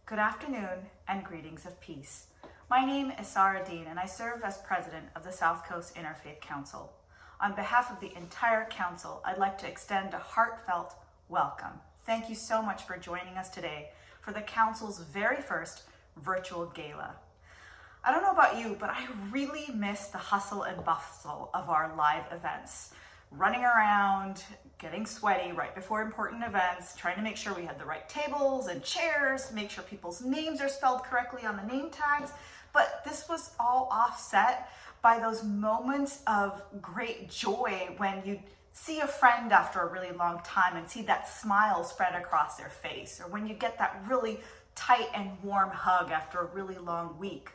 Good afternoon and greetings of peace. My name is Sarah Dean and I serve as president of the South Coast Interfaith Council. On behalf of the entire council, I'd like to extend a heartfelt welcome. Thank you so much for joining us today for the council's very first virtual gala. I don't know about you, but I really miss the hustle and bustle of our live events. Running around, getting sweaty right before important events, trying to make sure we had the right tables and chairs, make sure people's names are spelled correctly on the name tags. But this was all offset by those moments of great joy when you see a friend after a really long time and see that smile spread across their face, or when you get that really tight and warm hug after a really long week.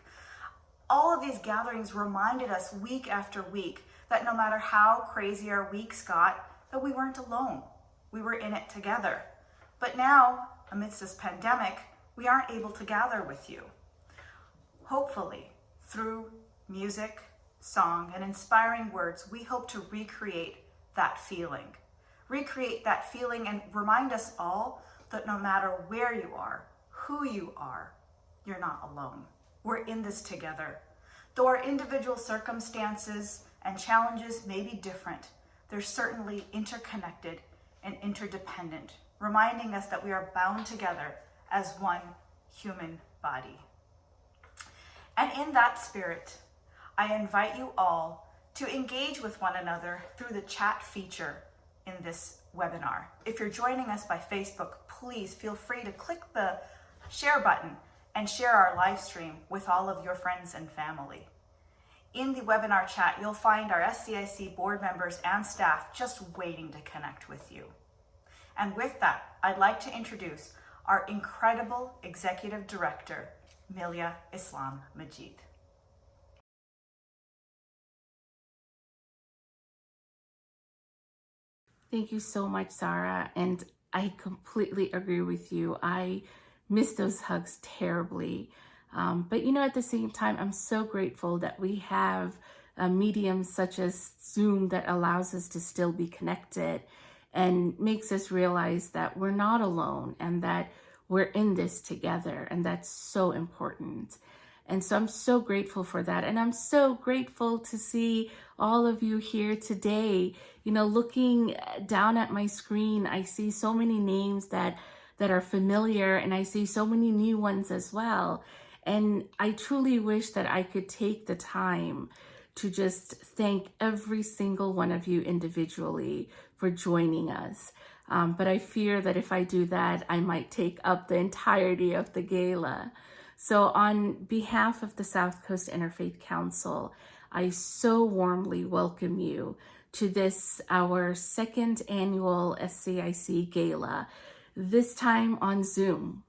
All of these gatherings reminded us week after week that no matter how crazy our weeks got, that we weren't alone. We were in it together. But now, amidst this pandemic, we aren't able to gather with you. Hopefully, through music, song, and inspiring words, we hope to recreate that feeling. Recreate that feeling and remind us all that no matter where you are, who you are, you're not alone. We're in this together. Though our individual circumstances and challenges may be different, they're certainly interconnected and interdependent, reminding us that we are bound together as one human body. And in that spirit, I invite you all to engage with one another through the chat feature in this webinar. If you're joining us by Facebook, please feel free to click the share button and share our live stream with all of your friends and family. In the webinar chat, you'll find our SCIC board members and staff just waiting to connect with you. And with that, I'd like to introduce our incredible Executive Director, Milya Islam Majid. Thank you so much, Sarah. And I completely agree with you. I miss those hugs terribly. But at the same time, I'm so grateful that we have mediums such as Zoom that allows us to still be connected and makes us realize that we're not alone and that we're in this together. And that's so important. And so I'm so grateful for that. And I'm so grateful to see all of you here today. Looking down at my screen, I see so many names that are familiar, and I see so many new ones as well. And I truly wish that I could take the time to just thank every single one of you individually for joining us. But I fear that if I do that, I might take up the entirety of the gala. So on behalf of the South Coast Interfaith Council, I so warmly welcome you to this, our second annual SCIC Gala, this time on Zoom.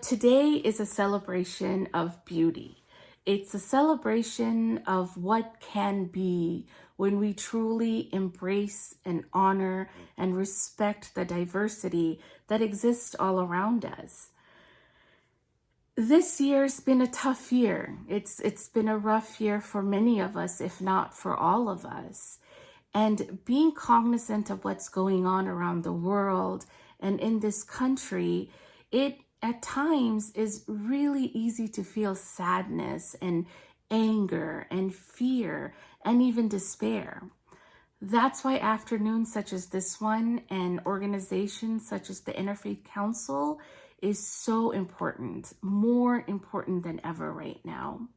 Today is a celebration of beauty. It's a celebration of what can be when we truly embrace and honor and respect the diversity that exists all around us. This year's been a tough year. It's been a rough year for many of us, if not for all of us. And being cognizant of what's going on around the world and in this country, it at times is really easy to feel sadness and anger and fear and even despair. That's why afternoons such as this one and organizations such as the Interfaith Council is so important, more important than ever right now.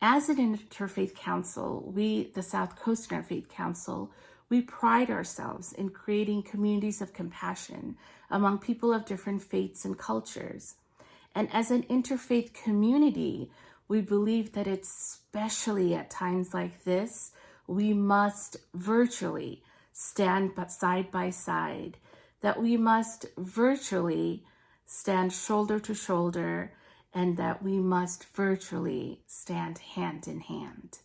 As an Interfaith Council, we, the South Coast Interfaith Council, we pride ourselves in creating communities of compassion among people of different faiths and cultures. And as an interfaith community, we believe that especially at times like this, we must virtually stand side by side, that we must virtually stand shoulder to shoulder, and that we must virtually stand hand in hand.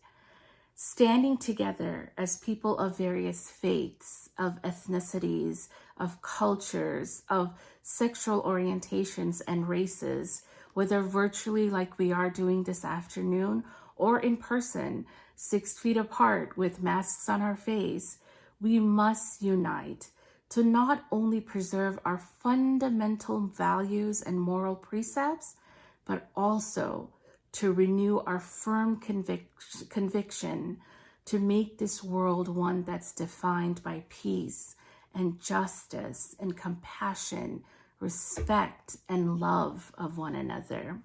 Standing together as people of various faiths, of ethnicities, of cultures, of sexual orientations and races, whether virtually like we are doing this afternoon or in person, 6 feet apart with masks on our face, we must unite to not only preserve our fundamental values and moral precepts, but also to renew our firm conviction to make this world one that's defined by peace and justice and compassion, respect and love of one another.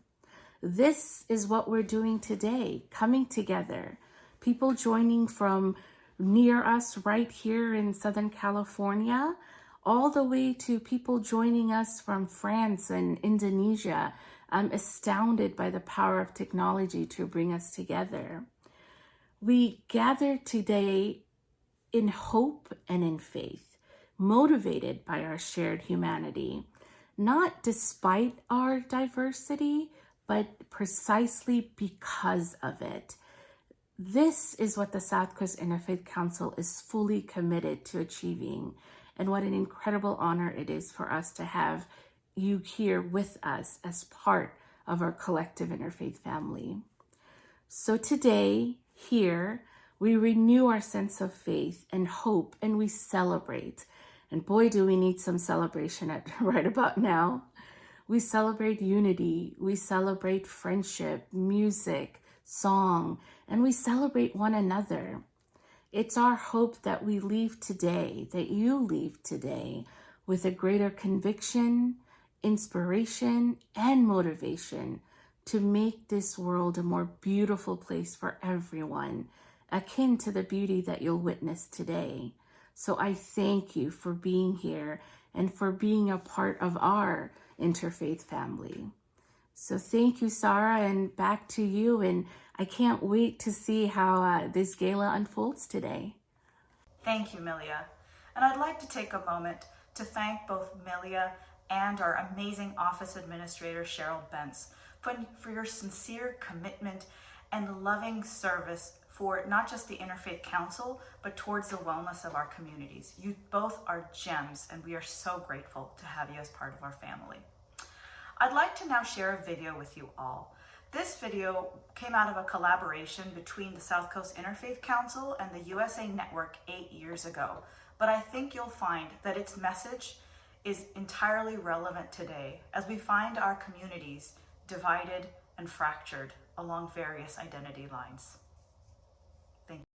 This is what we're doing today, coming together, people joining from near us right here in Southern California, all the way to people joining us from France and Indonesia. I'm astounded by the power of technology to bring us together. We gather today in hope and in faith, motivated by our shared humanity, not despite our diversity, but precisely because of it. This is what the South Coast Interfaith Council is fully committed to achieving, and what an incredible honor it is for us to have you here with us as part of our collective interfaith family. So today, here, we renew our sense of faith and hope, and we celebrate. And boy, do we need some celebration right about now. We celebrate unity, we celebrate friendship, music, song, and we celebrate one another. It's our hope that we leave today, that you leave today, with a greater conviction, inspiration, and motivation to make this world a more beautiful place for everyone, akin to the beauty that you'll witness today. So I thank you for being here and for being a part of our interfaith family. So thank you, Sarah, and back to you. And I can't wait to see how this gala unfolds today. Thank you, Milia. And I'd like to take a moment to thank both Milia and our amazing office administrator, Cheryl Bentz, for your sincere commitment and loving service for not just the Interfaith Council, but towards the wellness of our communities. You both are gems, and we are so grateful to have you as part of our family. I'd like to now share a video with you all. This video came out of a collaboration between the South Coast Interfaith Council and the USA Network 8 years ago, but I think you'll find that its message is entirely relevant today as we find our communities divided and fractured along various identity lines. Thank you.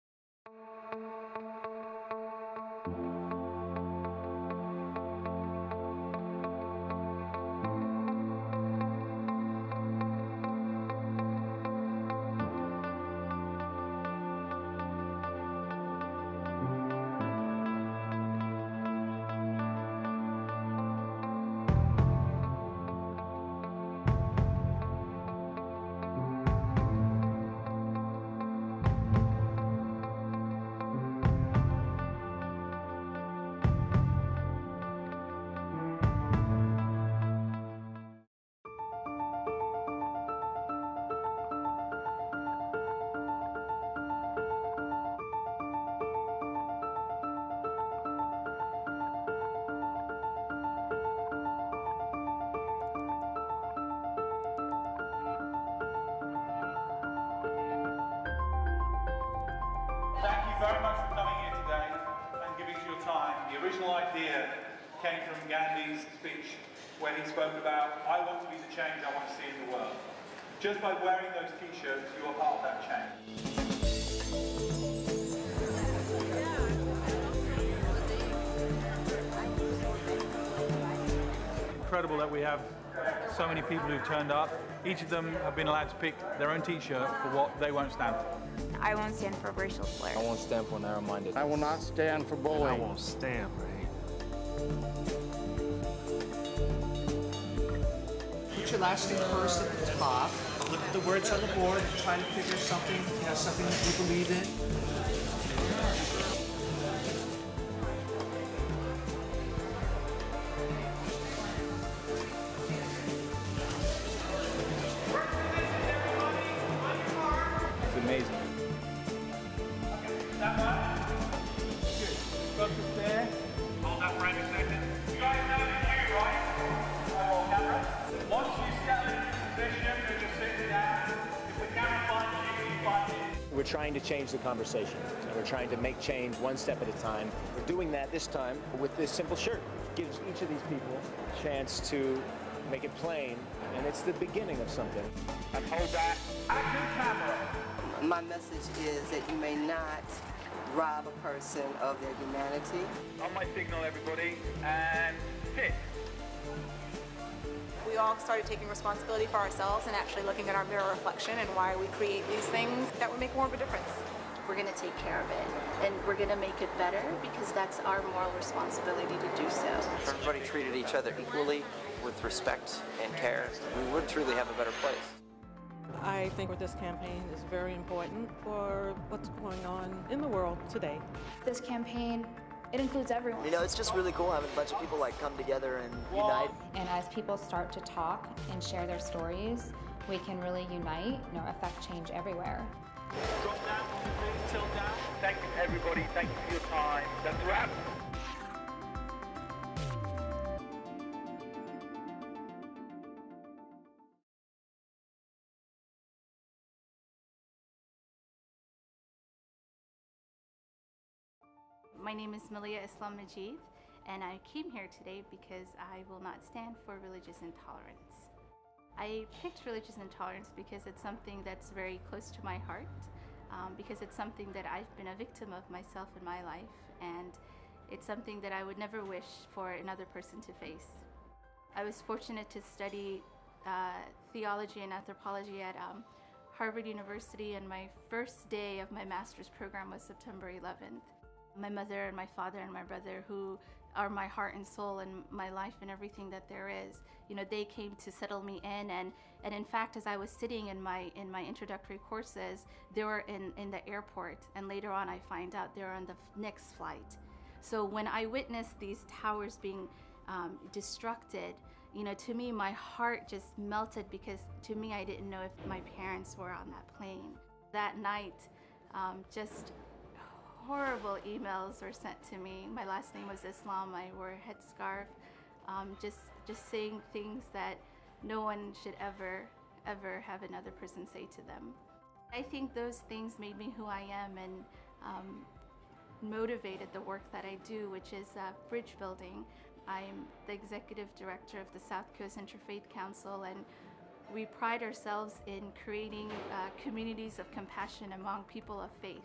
Thank you very much for coming here today and giving us your time. The original idea came from Gandhi's speech where he spoke about, I want to be the change I want to see in the world. Just by wearing those t-shirts, you are part of that change. Incredible that we have so many people who've turned up. Each of them have been allowed to pick their own t-shirt for what they won't stand for. I won't stand for racial slurs. I won't stand for narrow-minded. I will not stand for bullying. I won't stand for hate. Put your last name first at the top. Look at the words on the board. Try to figure something, something that you believe in. It's amazing. That one? Good. Focus there. Hold that for a second. You guys know the cue, right? Roll camera. Once you settle into position, you're just sitting down. If the camera finds you, you find it. We're trying to change the conversation, and we're trying to make change one step at a time. We're doing that this time with this simple shirt. It gives each of these people a chance to make it plain, and it's the beginning of something. And hold that. Action camera. My message is that you may not rob a person of their humanity. On my signal, everybody, and hit. We all started taking responsibility for ourselves and actually looking at our mirror reflection and why we create these things that would make more of a difference. We're going to take care of it, and we're going to make it better because that's our moral responsibility to do so. If everybody treated each other equally with respect and care, we would truly have a better place. I think with this campaign is very important for what's going on in the world today. This campaign, it includes everyone. You know, it's just really cool having a bunch of people like come together and unite. And as people start to talk and share their stories, we can really unite, affect change everywhere. Drop down, please, tilt down. Thank you, everybody. Thank you for your time. That's a wrap. My name is Malia Islam Majid, and I came here today because I will not stand for religious intolerance. I picked religious intolerance because it's something that's very close to my heart, because it's something that I've been a victim of myself in my life, and it's something that I would never wish for another person to face. I was fortunate to study theology and anthropology at Harvard University, and my first day of my master's program was September 11th. My mother and my father and my brother, who are my heart and soul and my life and everything that there is, they came to settle me in, and in fact, as I was sitting in my introductory courses, they were in the airport, and later on I find out they were on the next flight. So when I witnessed these towers being destructed, to me my heart just melted, because to me I didn't know if my parents were on that plane. That night, just horrible emails were sent to me. My last name was Islam. I wore a headscarf, just saying things that no one should ever have another person say to them. I think those things made me who I am, and motivated the work that I do, which is bridge building. I'm the executive director of the South Coast Interfaith Council, and we pride ourselves in creating communities of compassion among people of faith.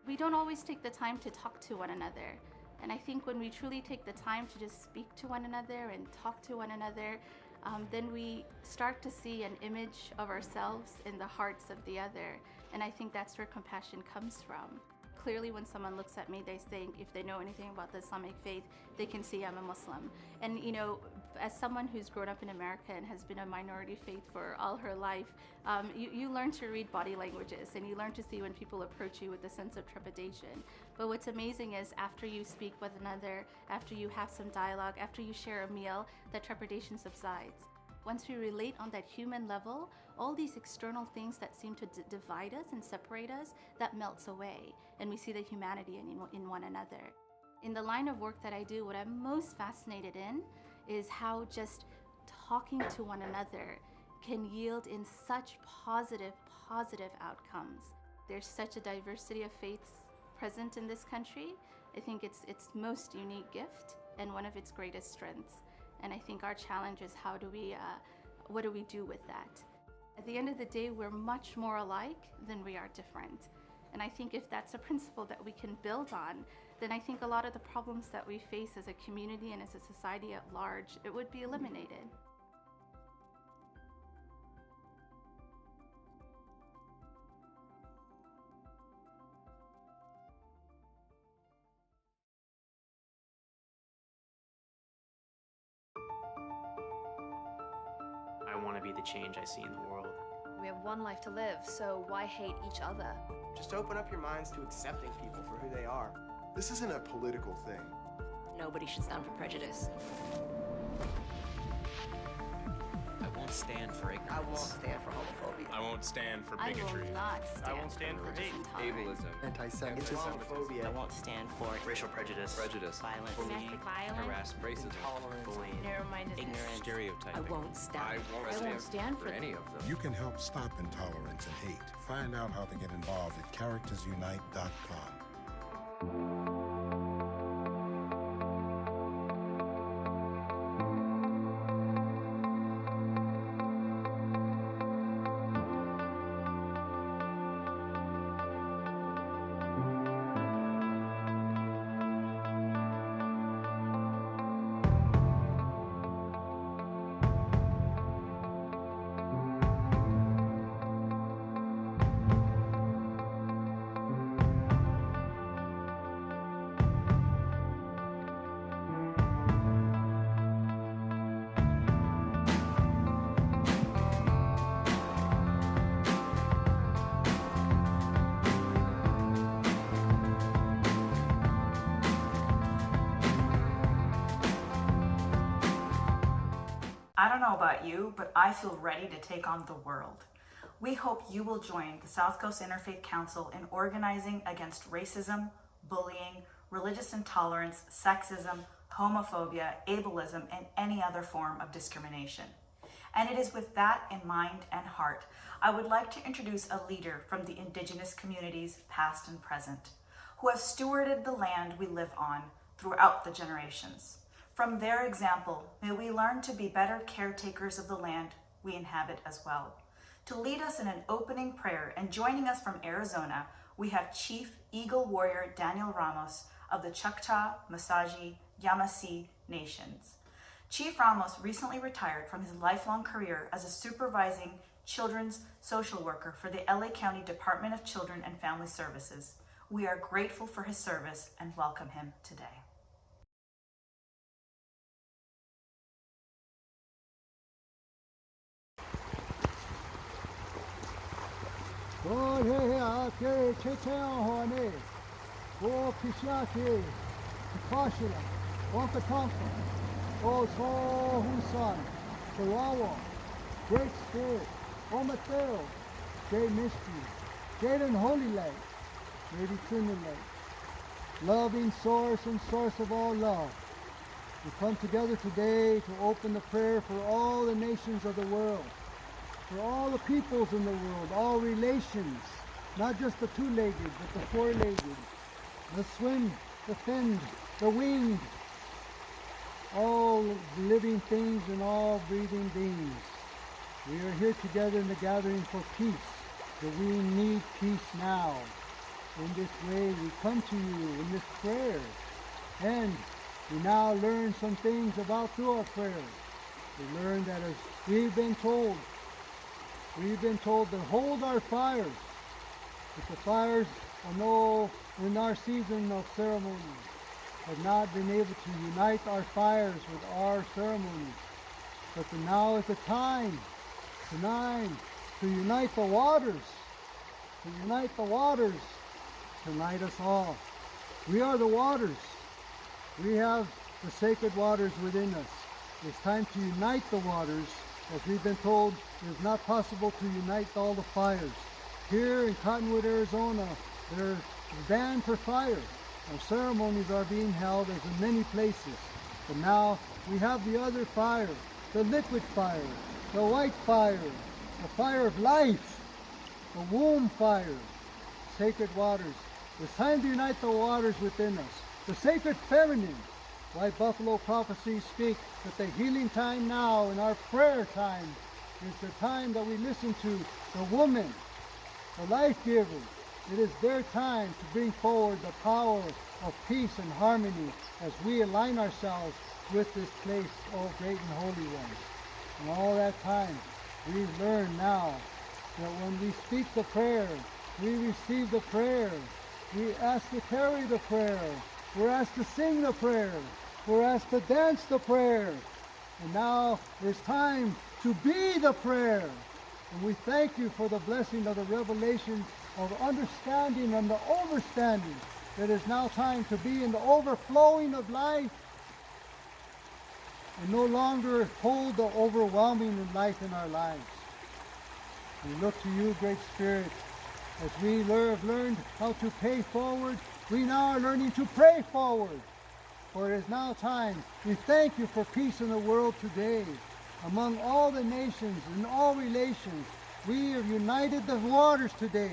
We don't always take the time to talk to one another. And I think when we truly take the time to just speak to one another and talk to one another, then we start to see an image of ourselves in the hearts of the other. And I think that's where compassion comes from. Clearly, when someone looks at me, they think if they know anything about the Islamic faith, they can see I'm a Muslim. And as someone who's grown up in America and has been a minority faith for all her life, you learn to read body languages, and you learn to see when people approach you with a sense of trepidation. But what's amazing is after you speak with another, after you have some dialogue, after you share a meal, that trepidation subsides. Once we relate on that human level, all these external things that seem to divide us and separate us, that melts away, and we see the humanity in one another. In the line of work that I do, what I'm most fascinated in is how just talking to one another can yield in such positive outcomes. There's such a diversity of faiths present in this country. I think it's its most unique gift and one of its greatest strengths. And I think our challenge is what do we do with that? At the end of the day, we're much more alike than we are different. And I think if that's a principle that we can build on, then I think a lot of the problems that we face as a community and as a society at large, it would be eliminated. I want to be the change I see in the world. We have one life to live, so why hate each other? Just open up your minds to accepting people for who they are. This isn't a political thing. Nobody should stand for prejudice. I won't won't stand for ignorance. I won't stand for homophobia. I won't stand for bigotry. I won't stand for hate. Ableism. Anti-Semitism. Homophobia. I won't stand for racial prejudice, Violence. bullying, Harassment. Racism. intolerance, bullying, ignorance, Stereotyping. I won't stand. I won't stand for any of them. You can help stop intolerance and hate. Find out how to get involved at charactersunite.com. I don't know about you, but I feel ready to take on the world. We hope you will join the South Coast Interfaith Council in organizing against racism, bullying, religious intolerance, sexism, homophobia, ableism, and any other form of discrimination. And it is with that in mind and heart, I would like to introduce a leader from the Indigenous communities, past and present, who have stewarded the land we live on throughout the generations. From their example, may we learn to be better caretakers of the land we inhabit as well. To lead us in an opening prayer and joining us from Arizona, we have Chief Eagle Warrior Daniel Ramos of the Choctaw, Masaji, Yamasee Nations. Chief Ramos recently retired from his lifelong career as a supervising children's social worker for the LA County Department of Children and Family Services. We are grateful for his service and welcome him today. Great Spirit, O Mateo, J Mystery, Jade and Holy Light, Lady Trinity Light, loving source and source of all love. We come together today to open the prayer for all the nations of the world, for all the peoples in the world, all relations, not just the two-legged, but the four-legged, the swim, the finned, the winged, all living things and all breathing beings. We are here together in the gathering for peace, but we need peace now. In this way, we come to you in this prayer, and we now learn some things about through our prayer. We learn that as we've been told to hold our fires, but the fires are no in our season of ceremony, have not been able to unite our fires with our ceremonies. But now is the time to unite the waters, to unite us all. We are the waters. We have the sacred waters within us. It's time to unite the waters. As we've been told, it is not possible to unite all the fires. Here in Cottonwood, Arizona, there is a ban for fire. Our ceremonies are being held as in many places. But now we have the other fire, the liquid fire, the white fire, the fire of life, the womb fire, sacred waters. It's time to unite the waters within us. The sacred feminine. Why Buffalo prophecies speak that the healing time now in our prayer time is the time that we listen to the woman, the life giver. It is their time to bring forward the power of peace and harmony as we align ourselves with this place, O great and holy one. And all that time, we've learned now that when we speak the prayer, we receive the prayer. We ask to carry the prayer. We're asked to sing the prayer. We're asked to dance the prayer. And now it's time to be the prayer. And we thank you for the blessing of the revelation of understanding and the overstanding. It is now time to be in the overflowing of life and no longer hold the overwhelming life in our lives. We look to you, Great Spirit, as we have learned how to pay forward, we now are learning to pray forward. For it is now time. We thank you for peace in the world today. Among all the nations and all relations, we have united the waters today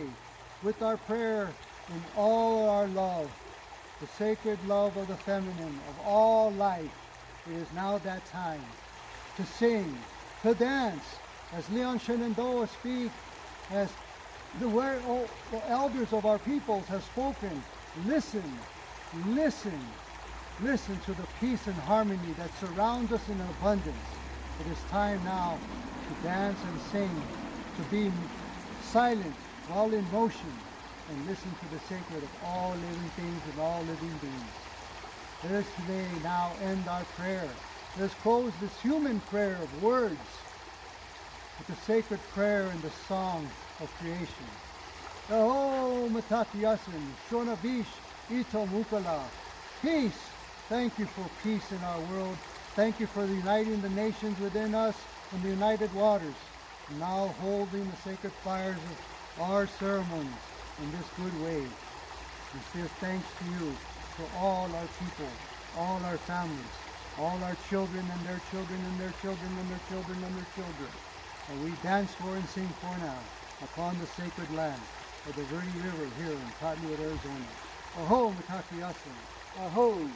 with our prayer and all our love, the sacred love of the feminine, of all life. It is now that time to sing, to dance, as Leon Shenandoah speak, as the elders of our peoples have spoken. Listen, listen, listen to the peace and harmony that surrounds us in abundance. It is time now to dance and sing, to be silent while in motion, and listen to the sacred of all living things and all living beings. Let us today now end our prayer. Let us close this human prayer of words with the sacred prayer and the song of creation. Aho matatiyasin, shonabish ito mukala. Peace. Thank you for peace in our world. Thank you for uniting the nations within us in the united waters. Now holding the sacred fires of our ceremonies in this good way. We say thanks to you, to all our people, all our families, all our children and their children and their children and their children and their children. And we dance for and sing for now upon the sacred land of the Verde River here in Cottonwood, Arizona. Aho, Matatiyasin. Aho.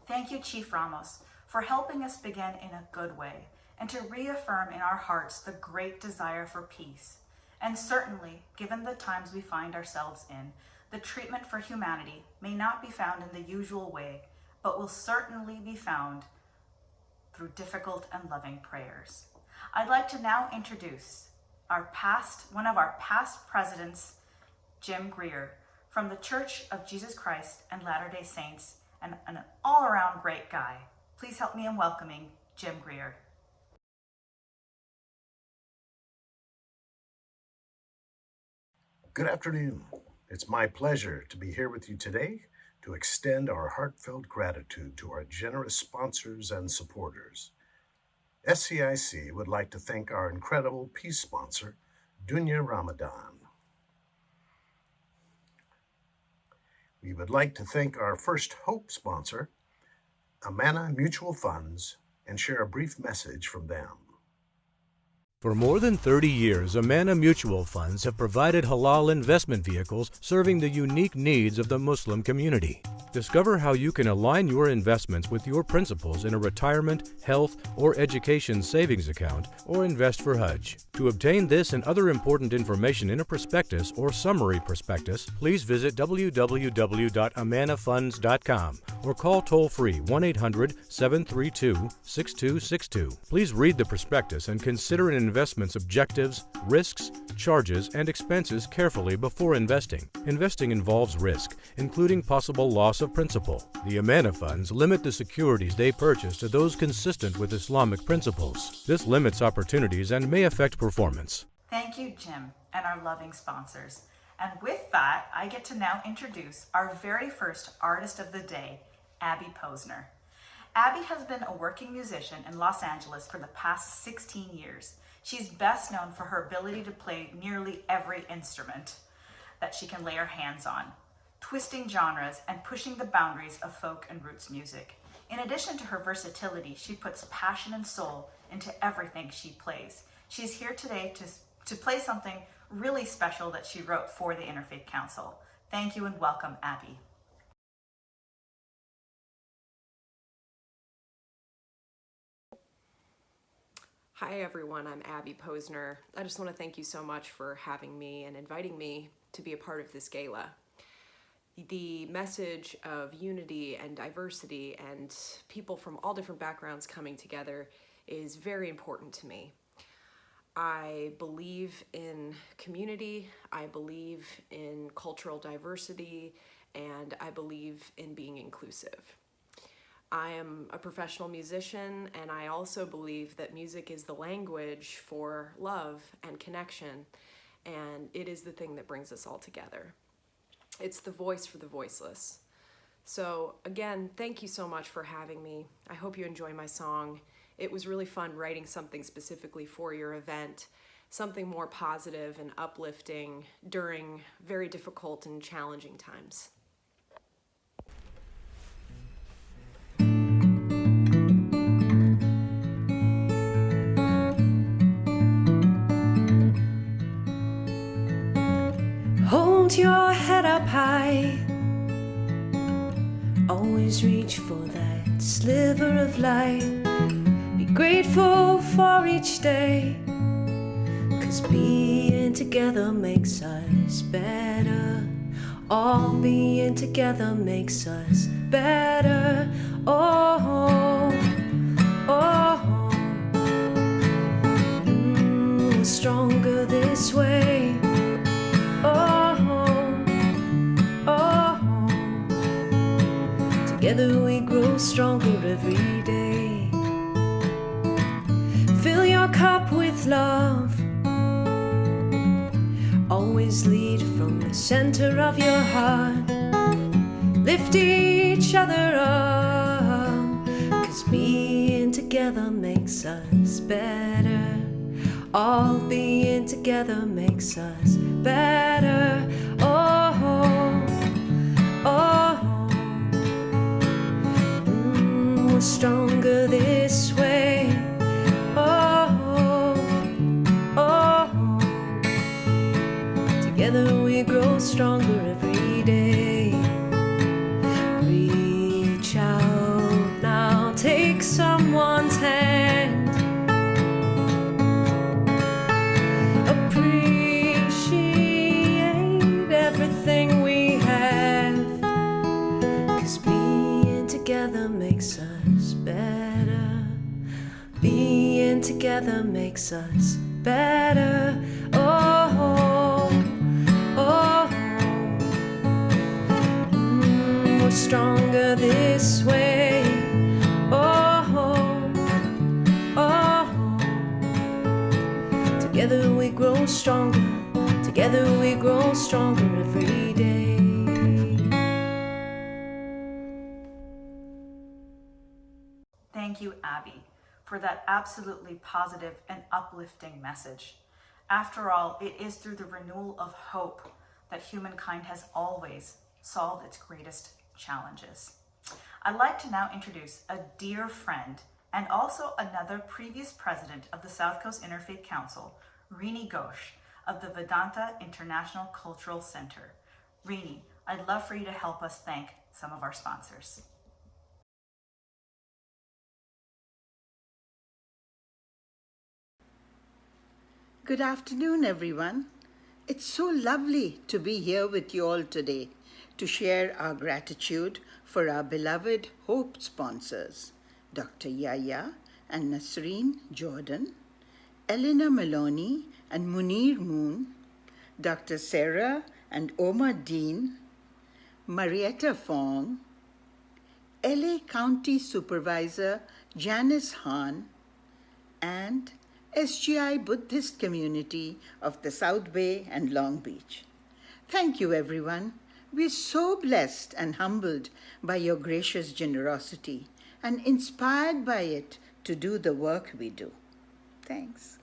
Thank you, Chief Ramos, for helping us begin in a good way and to reaffirm in our hearts the great desire for peace. And certainly, given the times we find ourselves in, the treatment for humanity may not be found in the usual way, but will certainly be found through difficult and loving prayers. I'd like to now introduce one of our past presidents, Jim Greer, from the Church of Jesus Christ and Latter-day Saints, and an all-around great guy. Please help me in welcoming Jim Greer. Good afternoon. It's my pleasure to be here with you today to extend our heartfelt gratitude to our generous sponsors and supporters. SCIC would like to thank our incredible peace sponsor, Dunya Ramadan. We would like to thank our First Hope sponsor, Amana Mutual Funds, and share a brief message from them. For more than 30 years, Amana Mutual Funds have provided halal investment vehicles serving the unique needs of the Muslim community. Discover how you can align your investments with your principles in a retirement, health, or education savings account, or invest for Hajj. To obtain this and other important information in a prospectus or summary prospectus, please visit www.amanafunds.com or call toll-free 1-800-732-6262. Please read the prospectus and consider an investment's objectives, risks, charges, and expenses carefully before investing. Investing involves risk, including possible loss of principal. The Amana funds limit the securities they purchase to those consistent with Islamic principles. This limits opportunities and may affect performance. Thank you, Jim, and our loving sponsors. And with that, I get to now introduce our very first artist of the day, Abby Posner. Abby has been a working musician in Los Angeles for the past 16 years. She's best known for her ability to play nearly every instrument that she can lay her hands on, twisting genres and pushing the boundaries of folk and roots music. In addition to her versatility, she puts passion and soul into everything she plays. She's here today to play something really special that she wrote for the Interfaith Council. Thank you and welcome, Abby. Hi everyone, I'm Abby Posner. I just want to thank you so much for having me and inviting me to be a part of this gala. The message of unity and diversity and people from all different backgrounds coming together is very important to me. I believe in community, I believe in cultural diversity, and I believe in being inclusive. I am a professional musician, and I also believe that music is the language for love and connection, and it is the thing that brings us all together. It's the voice for the voiceless. So again, thank you so much for having me. I hope you enjoy my song. It was really fun writing something specifically for your event, something more positive and uplifting during very difficult and challenging times. Hold your head up high. Always reach for that sliver of light. Be grateful for each day, 'cause being together makes us better. All being together makes us better. Oh, oh, we're stronger this way. Oh, oh, together we grow stronger every day. Fill your cup with love. Always lead from the center of your heart. Lift each other up, 'cause being together makes us better. All being together makes us better. Oh, oh, we're stronger this way. Oh, oh, together we grow stronger every day. Reach out now, take someone's hand. Appreciate everything we have, 'cause being together makes us better. Being together makes us better. Oh, oh, we're stronger this way. Oh, oh, together we grow stronger. Together we grow stronger every day. Thank you, Abby, for that absolutely positive and uplifting message. After all, it is through the renewal of hope that humankind has always solved its greatest challenges. I'd like to now introduce a dear friend and also another previous president of the South Coast Interfaith Council, Rini Ghosh of the Vedanta International Cultural Center. Rini, I'd love for you to help us thank some of our sponsors. Good afternoon, everyone. It's so lovely to be here with you all today to share our gratitude for our beloved Hope sponsors, Dr. Yaya and Nasreen Jordan, Elena Maloney and Munir Moon, Dr. Sarah and Omar Dean, Marietta Fong, LA County Supervisor Janice Hahn, and SGI Buddhist Community of the South Bay and Long Beach. Thank you, everyone. We're so blessed and humbled by your gracious generosity and inspired by it to do the work we do. Thanks.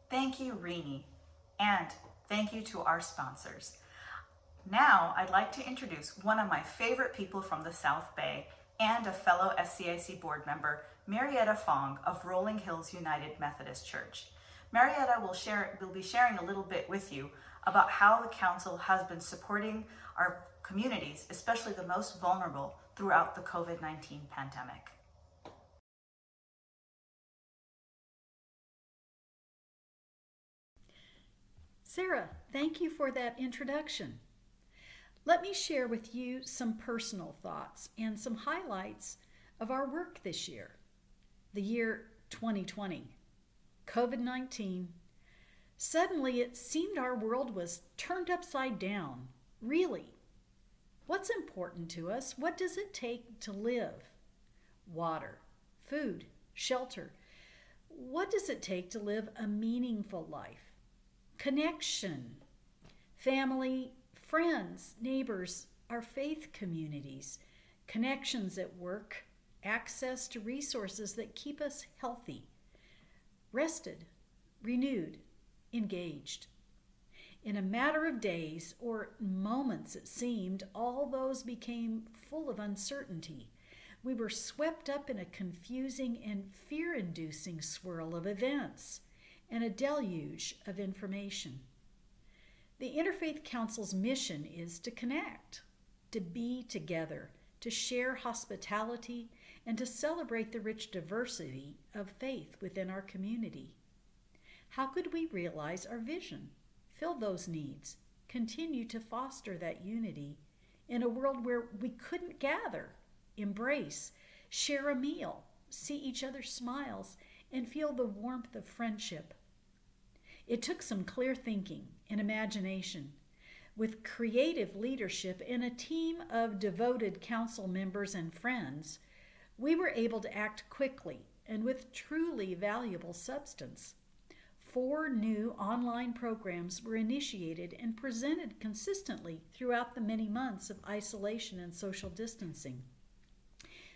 Thank you, Rini, and thank you to our sponsors. Now, I'd like to introduce one of my favorite people from the South Bay and a fellow SCIC board member, Marietta Fong of Rolling Hills United Methodist Church. Marietta will be sharing a little bit with you about how the Council has been supporting our communities, especially the most vulnerable, throughout the COVID-19 pandemic. Sarah, thank you for that introduction. Let me share with you some personal thoughts and some highlights of our work this year. The year 2020, COVID-19. Suddenly it seemed our world was turned upside down. Really? What's important to us? What does it take to live? Water, food, shelter. What does it take to live a meaningful life? Connection, family, friends, neighbors, our faith communities, connections at work, access to resources that keep us healthy, rested, renewed, engaged. In a matter of days or moments, it seemed, all those became full of uncertainty. We were swept up in a confusing and fear-inducing swirl of events and a deluge of information. The Interfaith Council's mission is to connect, to be together, to share hospitality, and to celebrate the rich diversity of faith within our community. How could we realize our vision, fill those needs, continue to foster that unity in a world where we couldn't gather, embrace, share a meal, see each other's smiles, and feel the warmth of friendship? It took some clear thinking and imagination. With creative leadership and a team of devoted council members and friends, we were able to act quickly and with truly valuable substance. 4 new online programs were initiated and presented consistently throughout the many months of isolation and social distancing.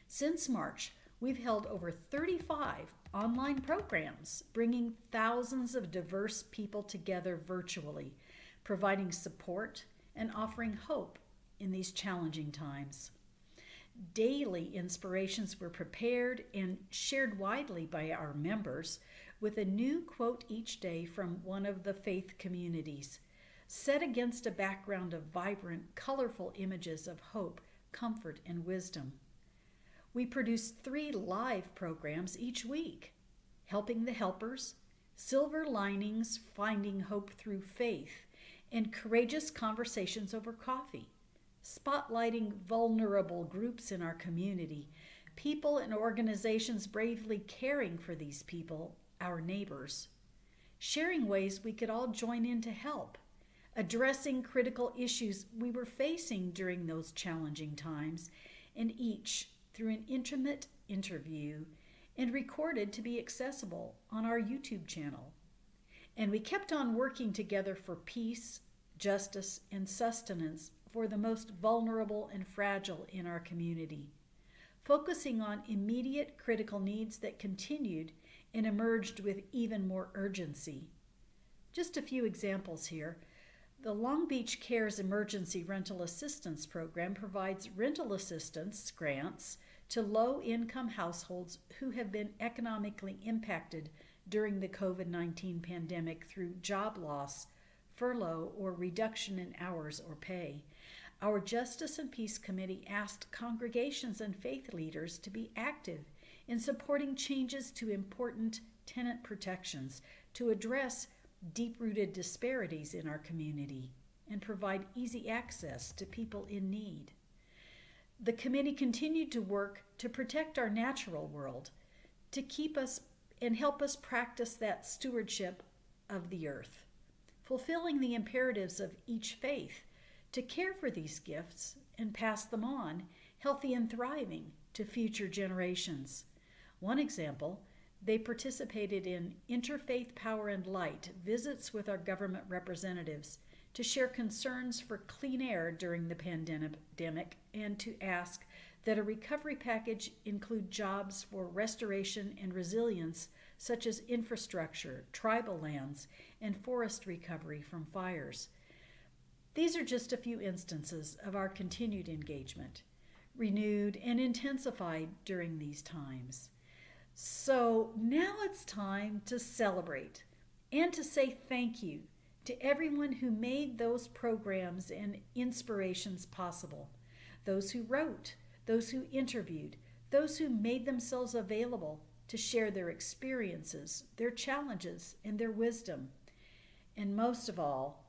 Since March, we've held over 35 online programs, bringing thousands of diverse people together virtually, providing support and offering hope in these challenging times. Daily inspirations were prepared and shared widely by our members, with a new quote each day from one of the faith communities, set against a background of vibrant, colorful images of hope, comfort, and wisdom. We produced 3 live programs each week: Helping the Helpers, Silver Linings, Finding Hope Through Faith, and Courageous Conversations Over Coffee, spotlighting vulnerable groups in our community, people and organizations bravely caring for these people, our neighbors, sharing ways we could all join in to help, addressing critical issues we were facing during those challenging times, and each through an intimate interview and recorded to be accessible on our YouTube channel. And we kept on working together for peace, justice, and sustenance for the most vulnerable and fragile in our community, focusing on immediate critical needs that continued and emerged with even more urgency. Just a few examples here. The Long Beach Cares Emergency Rental Assistance Program provides rental assistance grants to low-income households who have been economically impacted during the COVID-19 pandemic through job loss, furlough, or reduction in hours or pay. Our Justice and Peace Committee asked congregations and faith leaders to be active in supporting changes to important tenant protections to address deep-rooted disparities in our community and provide easy access to people in need. The committee continued to work to protect our natural world, to keep us and help us practice that stewardship of the earth, fulfilling the imperatives of each faith to care for these gifts and pass them on, healthy and thriving, to future generations. One example, they participated in Interfaith Power and Light visits with our government representatives to share concerns for clean air during the pandemic and to ask that a recovery package include jobs for restoration and resilience, such as infrastructure, tribal lands, and forest recovery from fires. These are just a few instances of our continued engagement, renewed and intensified during these times. So now it's time to celebrate and to say thank you to everyone who made those programs and inspirations possible, those who wrote, those who interviewed, those who made themselves available to share their experiences, their challenges, and their wisdom. And most of all,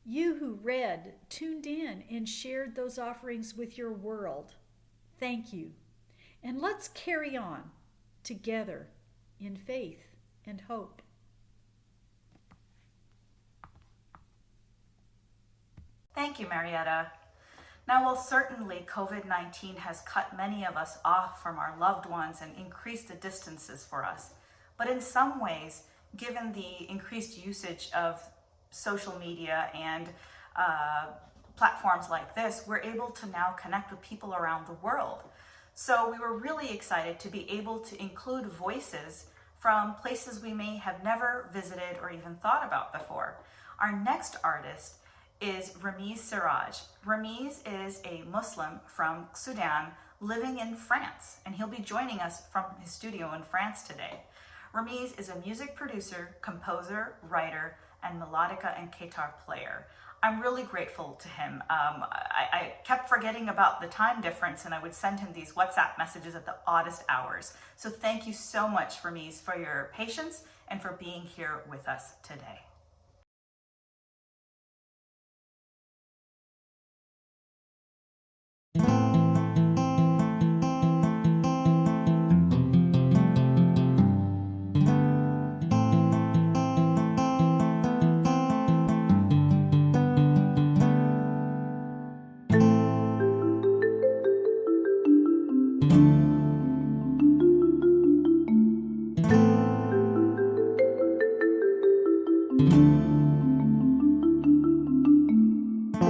you who read, tuned in, and shared those offerings with your world. Thank you. And let's carry on together in faith and hope. Thank you, Marietta. Now, while certainly COVID-19 has cut many of us off from our loved ones and increased the distances for us, but in some ways, given the increased usage of social media and platforms like this, we're able to now connect with people around the world. So we were really excited to be able to include voices from places we may have never visited or even thought about before. Our next artist is Ramiz Siraj. Ramiz is a Muslim from Sudan living in France, and he'll be joining us from his studio in France today. Ramiz is a music producer, composer, writer, and melodica and guitar player. I'm really grateful to him. I kept forgetting about the time difference, and I would send him these WhatsApp messages at the oddest hours. So thank you so much, Ramiz, for your patience and for being here with us today.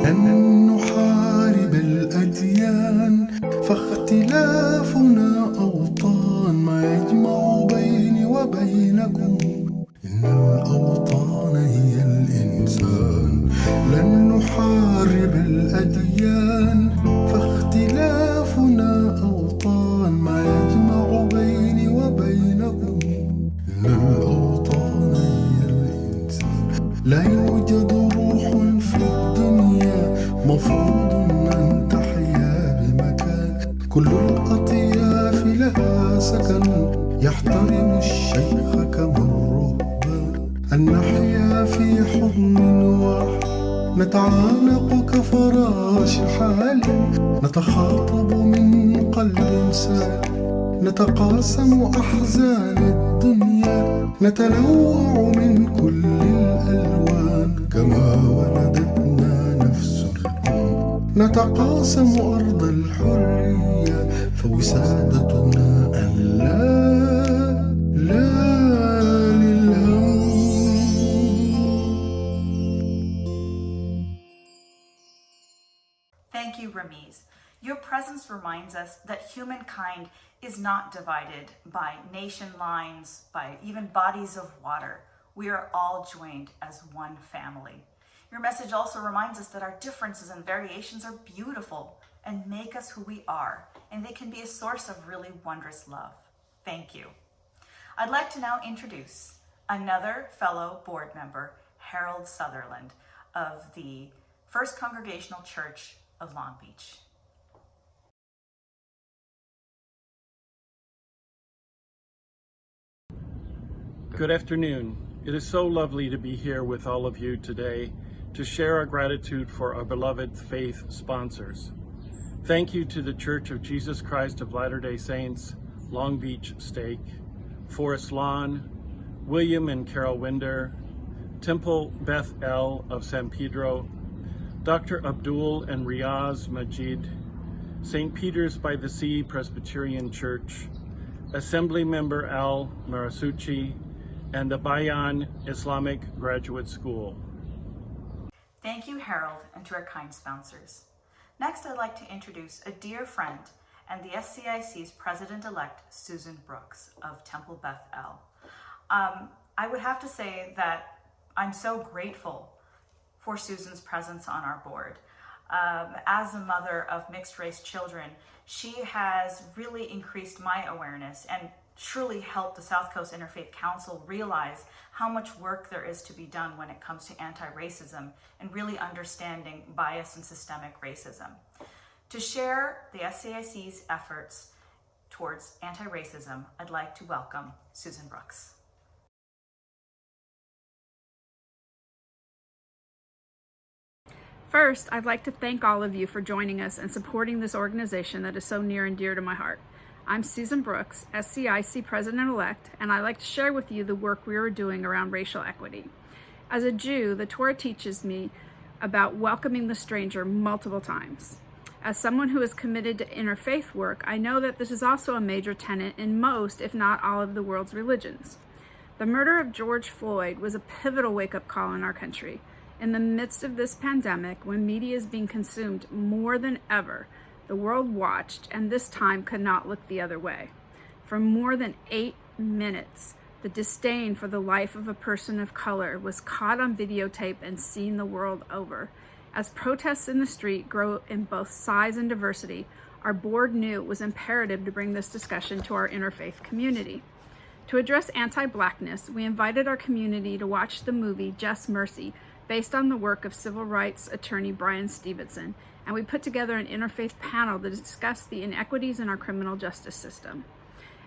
لن نحارب الأديان فاختلافنا أوطان ما يجمع بيني وبينكم إن الأوطان هي الإنسان لن نحارب الأديان فاختلافنا أوطان ما يجمع بيني وبينكم إن الأوطان هي الإنسان لا يوجد روح في الدنيا مفروض أن تحيا بمكان كل الأطياف لها سكن يحترم الشيخ كما الرهبان أن نحيا في حضن واحد نتعانق كفراش الحال نتخاطب من قلب سالم نتقاسم أحزان الدنيا نتنوع من كل الألوان كما ولدتنا نفس الأم نتقاسم أرض الحرية فوسادتنا أن لا للهم. Thank you, Ramiz. Your presence reminds us that humankind is not divided by nation lines, by even bodies of water. We are all joined as one family. Your message also reminds us that our differences and variations are beautiful and make us who we are, and they can be a source of really wondrous love. Thank you. I'd like to now introduce another fellow board member, Harold Sutherland of the First Congregational Church of Long Beach. Good afternoon. It is so lovely to be here with all of you today to share our gratitude for our beloved faith sponsors. Thank you to the Church of Jesus Christ of Latter-day Saints, Long Beach Stake, Forest Lawn, William and Carol Winder, Temple Beth El of San Pedro, Dr. Abdul and Riaz Majid, St. Peter's by the Sea Presbyterian Church, Assembly Member Al Marasucci, and the Bayan Islamic Graduate School. Thank you, Harold, and to our kind sponsors. Next, I'd like to introduce a dear friend and the SCIC's President-elect, Susan Brooks of Temple Beth El. I would have to say that I'm so grateful for Susan's presence on our board. As a mother of mixed-race children, she has really increased my awareness and truly helped the South Coast Interfaith Council realize how much work there is to be done when it comes to anti-racism and really understanding bias and systemic racism. To share the SCIC's efforts towards anti-racism, I'd like to welcome Susan Brooks. First, I'd like to thank all of you for joining us and supporting this organization that is so near and dear to my heart. I'm Susan Brooks, SCIC President-elect, and I'd like to share with you the work we are doing around racial equity. As a Jew, the Torah teaches me about welcoming the stranger multiple times. As someone who is committed to interfaith work, I know that this is also a major tenet in most, if not all, of the world's religions. The murder of George Floyd was a pivotal wake-up call in our country. In the midst of this pandemic, when media is being consumed more than ever, the world watched and this time could not look the other way. For more than 8 minutes, the disdain for the life of a person of color was caught on videotape and seen the world over. As protests in the street grow in both size and diversity, our board knew it was imperative to bring this discussion to our interfaith community. To address anti-Blackness, we invited our community to watch the movie Just Mercy, based on the work of civil rights attorney Brian Stevenson, and we put together an interfaith panel to discuss the inequities in our criminal justice system.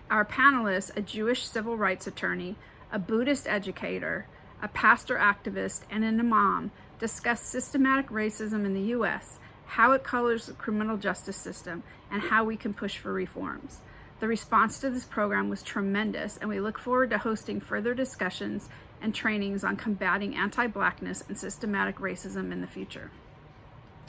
Our panelists, a Jewish civil rights attorney, a Buddhist educator, a pastor activist, and an imam, discussed systematic racism in the U.S., how it colors the criminal justice system, and how we can push for reforms. The response to this program was tremendous, and we look forward to hosting further discussions and trainings on combating anti-Blackness and systematic racism in the future.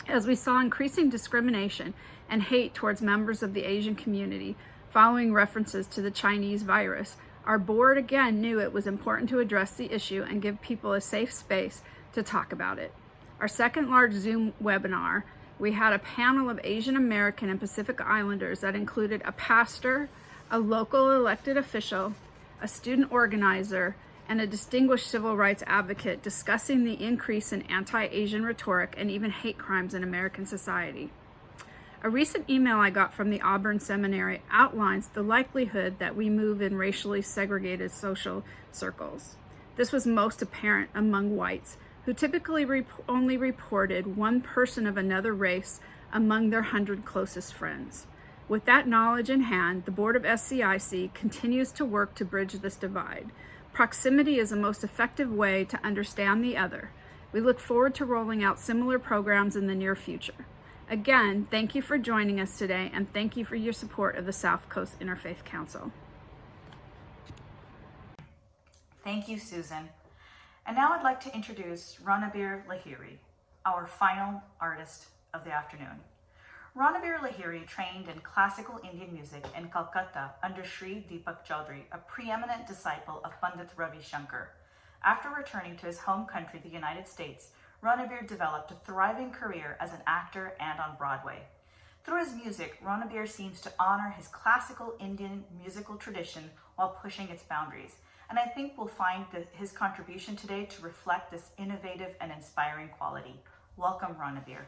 As we saw increasing discrimination and hate towards members of the Asian community following references to the Chinese virus, our board again knew it was important to address the issue and give people a safe space to talk about it. Our second large Zoom webinar, we had a panel of Asian American and Pacific Islanders that included a pastor, a local elected official, a student organizer, and a distinguished civil rights advocate discussing the increase in anti-Asian rhetoric and even hate crimes in American society. A recent email I got from the Auburn Seminary outlines the likelihood that we move in racially segregated social circles. This was most apparent among whites, who typically only reported one person of another race among their 100 closest friends. With that knowledge in hand, the board of SCIC continues to work to bridge this divide. Proximity is the most effective way to understand the other. We look forward to rolling out similar programs in the near future. Again, thank you for joining us today, and thank you for your support of the South Coast Interfaith Council. Thank you, Susan. And now I'd like to introduce Ranabir Lahiri, our final artist of the afternoon. Ranabir Lahiri trained in classical Indian music in Calcutta under Sri Deepak Chaudhary, a preeminent disciple of Pandit Ravi Shankar. After returning to his home country, the United States, Ranabir developed a thriving career as an actor and on Broadway. Through his music, Ranabir seems to honor his classical Indian musical tradition while pushing its boundaries. And I think we'll find his contribution today to reflect this innovative and inspiring quality. Welcome, Ranabir.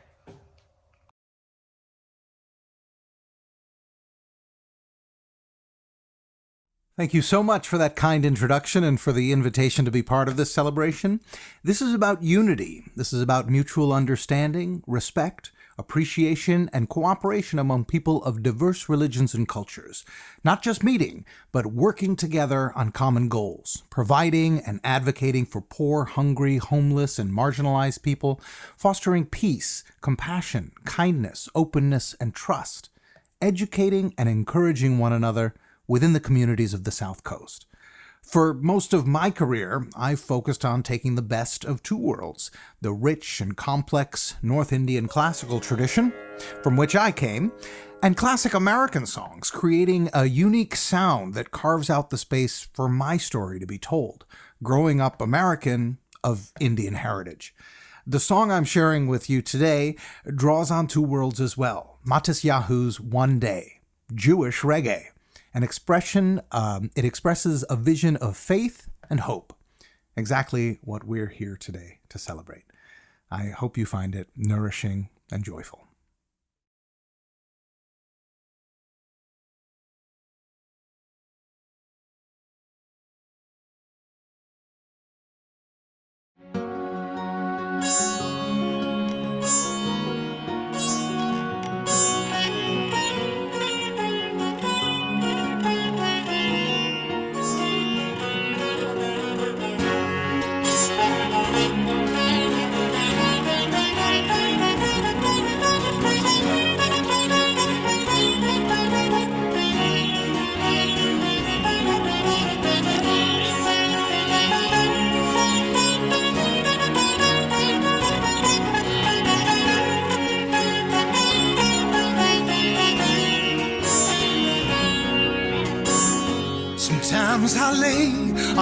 Thank you so much for that kind introduction and for the invitation to be part of this celebration. This is about unity. This is about mutual understanding, respect, appreciation, and cooperation among people of diverse religions and cultures. Not just meeting, but working together on common goals, providing and advocating for poor, hungry, homeless, and marginalized people, fostering peace, compassion, kindness, openness, and trust, educating and encouraging one another within the communities of the South Coast. For most of my career, I've focused on taking the best of two worlds, the rich and complex North Indian classical tradition, from which I came, and classic American songs, creating a unique sound that carves out the space for my story to be told, growing up American of Indian heritage. The song I'm sharing with you today draws on two worlds as well, Matisyahu's One Day, Jewish reggae. An expression, it expresses a vision of faith and hope, exactly what we're here today to celebrate. I hope you find it nourishing and joyful.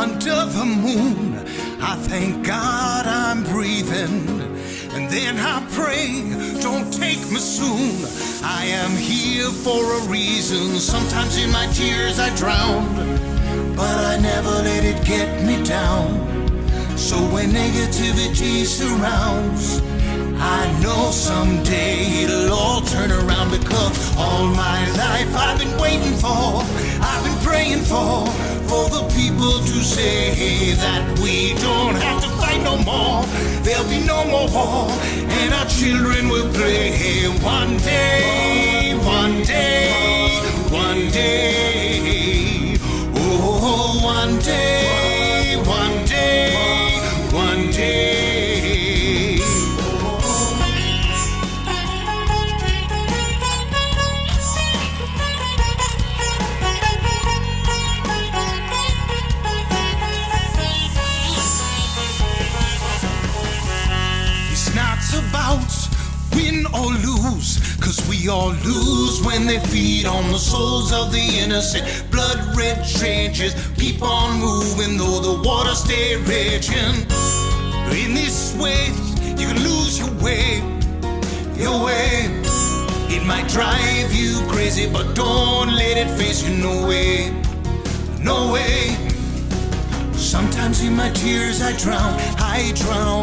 under the moon. I thank God I'm breathing, and then I pray, don't take me soon. I am here for a reason. Sometimes in my tears I drown, but I never let it get me down. So when negativity surrounds, I know someday it'll all turn around, because all my life I've been waiting for, I've been praying for the people to say that we don't have to fight no more. There'll be no more war, and our children will play one day, one day, one day. Oh, one day, one day, one day. About win or lose, 'cause we all lose when they feed on the souls of the innocent. Blood red trenches keep on moving though the water stay raging. In this way you can lose your way, your way. It might drive you crazy, but don't let it face you. No way, no way. Sometimes in my tears I drown,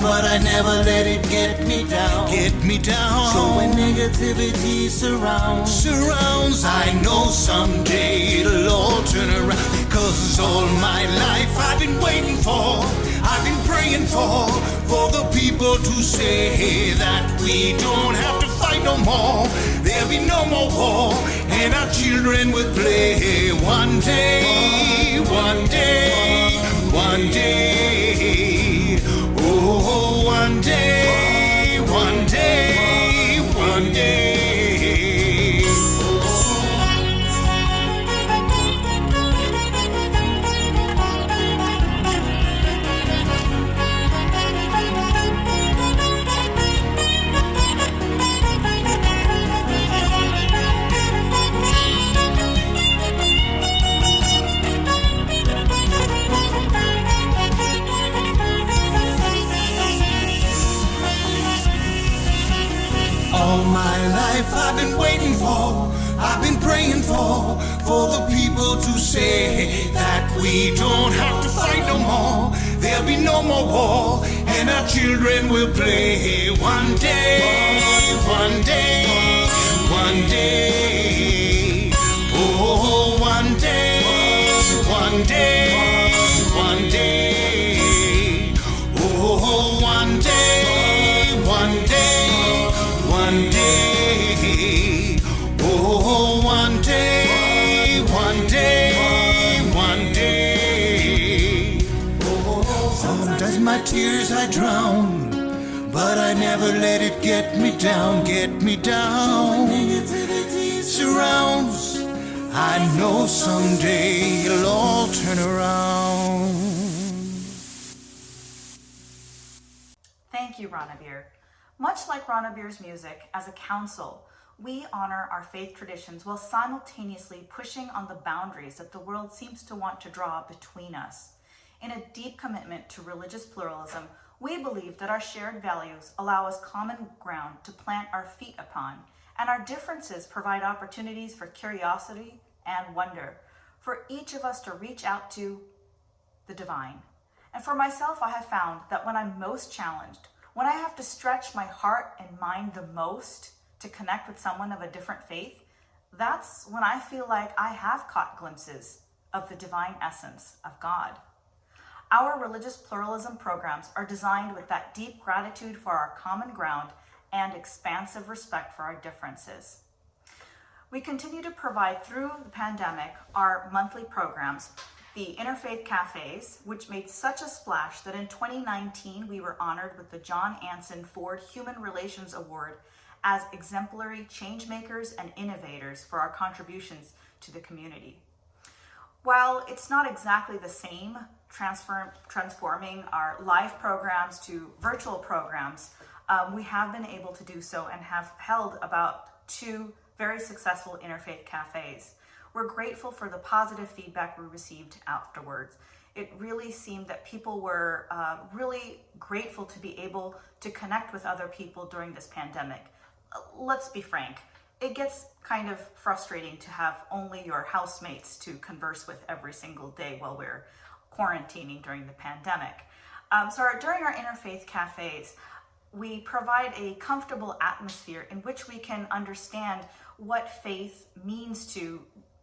but I never let it get me down, get me down. So when negativity surrounds, I know someday it'll all turn around. Because all my life I've been waiting for, I've been praying for the people to say that we don't have to fight no more. There'll be no more war, and our children will play one day, one day, one day. Oh, one day, one day, one day. All my life I've been waiting for, I've been praying for the people to say that we don't have to fight no more. There'll be no more war, and our children will play one day, one day, one day. Oh, one day, one day, one day. Oh, one day, one day. One day, oh, one day, one day, one day. Sometimes my tears I drown, but I never let it get me down, get me down. Negativity surrounds, I know someday it'll all turn around. Thank you, Ranabir. Much like Ranabir's music, as a council, we honor our faith traditions while simultaneously pushing on the boundaries that the world seems to want to draw between us. In a deep commitment to religious pluralism, we believe that our shared values allow us common ground to plant our feet upon, and our differences provide opportunities for curiosity and wonder, for each of us to reach out to the divine. And for myself, I have found that when I'm most challenged, when I have to stretch my heart and mind the most to connect with someone of a different faith, that's when I feel like I have caught glimpses of the divine essence of God. Our religious pluralism programs are designed with that deep gratitude for our common ground and expansive respect for our differences. We continue to provide through the pandemic our monthly programs, the Interfaith Cafes, which made such a splash that in 2019 we were honored with the John Anson Ford Human Relations Award as exemplary changemakers and innovators for our contributions to the community. While it's not exactly the same, transforming our live programs to virtual programs, we have been able to do so and have held about 2 very successful Interfaith Cafes. We're grateful for the positive feedback we received afterwards. it really seemed that people were really grateful to be able to connect with other people during this pandemic. Let's be frank, it gets kind of frustrating to have only your housemates to converse with every single day while we're quarantining during the pandemic. During our interfaith cafes, we provide a comfortable atmosphere in which we can understand what faith means to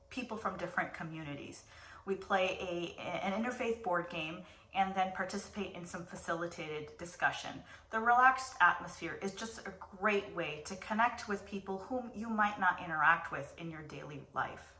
people from different communities. We play an interfaith board game and then participate in some facilitated discussion. The relaxed atmosphere is just a great way to connect with people whom you might not interact with in your daily life.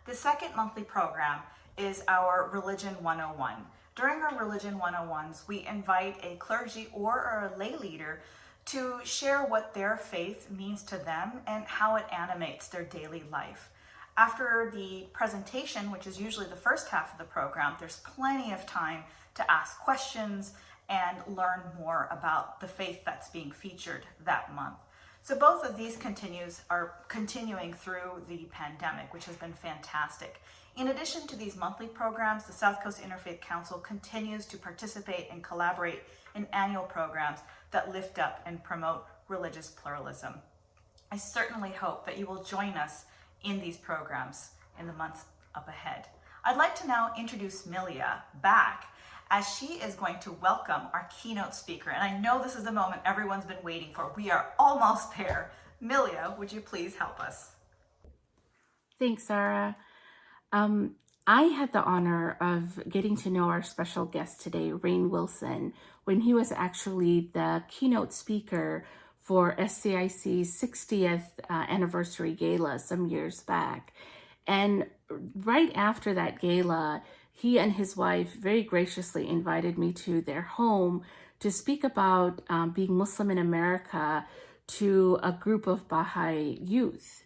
The second monthly program is our Religion 101. During our Religion 101s, we invite a clergy or a lay leader to share what their faith means to them and how it animates their daily life. After the presentation, which is usually the first half of the program, there's plenty of time to ask questions and learn more about the faith that's being featured that month. So both of these are continuing through the pandemic, which has been fantastic. In addition to these monthly programs, the South Coast Interfaith Council continues to participate and collaborate in annual programs that lift up and promote religious pluralism. I certainly hope that you will join us in these programs in the months up ahead. I'd like to now introduce Milia back as she is going to welcome our keynote speaker. And I know this is the moment everyone's been waiting for. We are almost there. Milia, would you please help us? Thanks, Sarah. I had the honor of getting to know our special guest today, Rainn Wilson, when he was actually the keynote speaker for SCIC's 60th anniversary gala some years back. And right after that gala, he and his wife very graciously invited me to their home to speak about being Muslim in America to a group of Baha'i youth.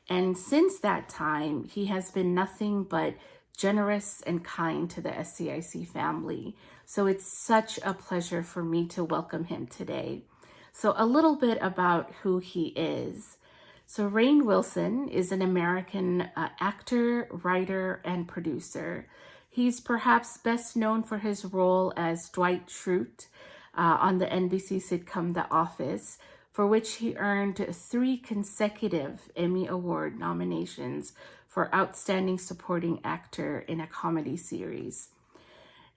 And since that time, he has been nothing but generous and kind to the SCIC family. So it's such a pleasure for me to welcome him today. So a little bit about who he is. So Rainn Wilson is an American actor, writer, and producer. He's perhaps best known for his role as Dwight Schrute on the NBC sitcom The Office, for which he earned 3 consecutive Emmy Award nominations for Outstanding Supporting Actor in a Comedy Series.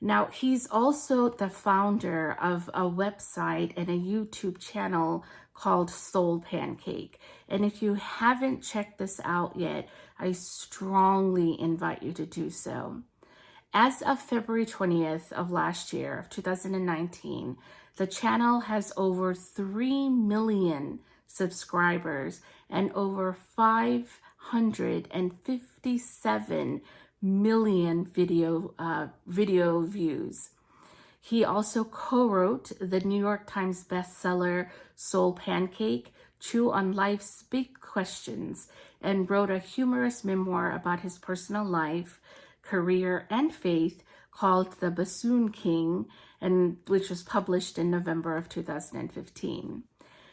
Now, he's also the founder of a website and a YouTube channel called Soul Pancake. And if you haven't checked this out yet, I strongly invite you to do so. As of February 20th of last year, of 2019, the channel has over 3 million subscribers and over 557 million video views. He also co-wrote the New York Times bestseller Soul Pancake, Chew on Life's Big Questions, and wrote a humorous memoir about his personal life, career, and faith called The Bassoon King, and which was published in November of 2015.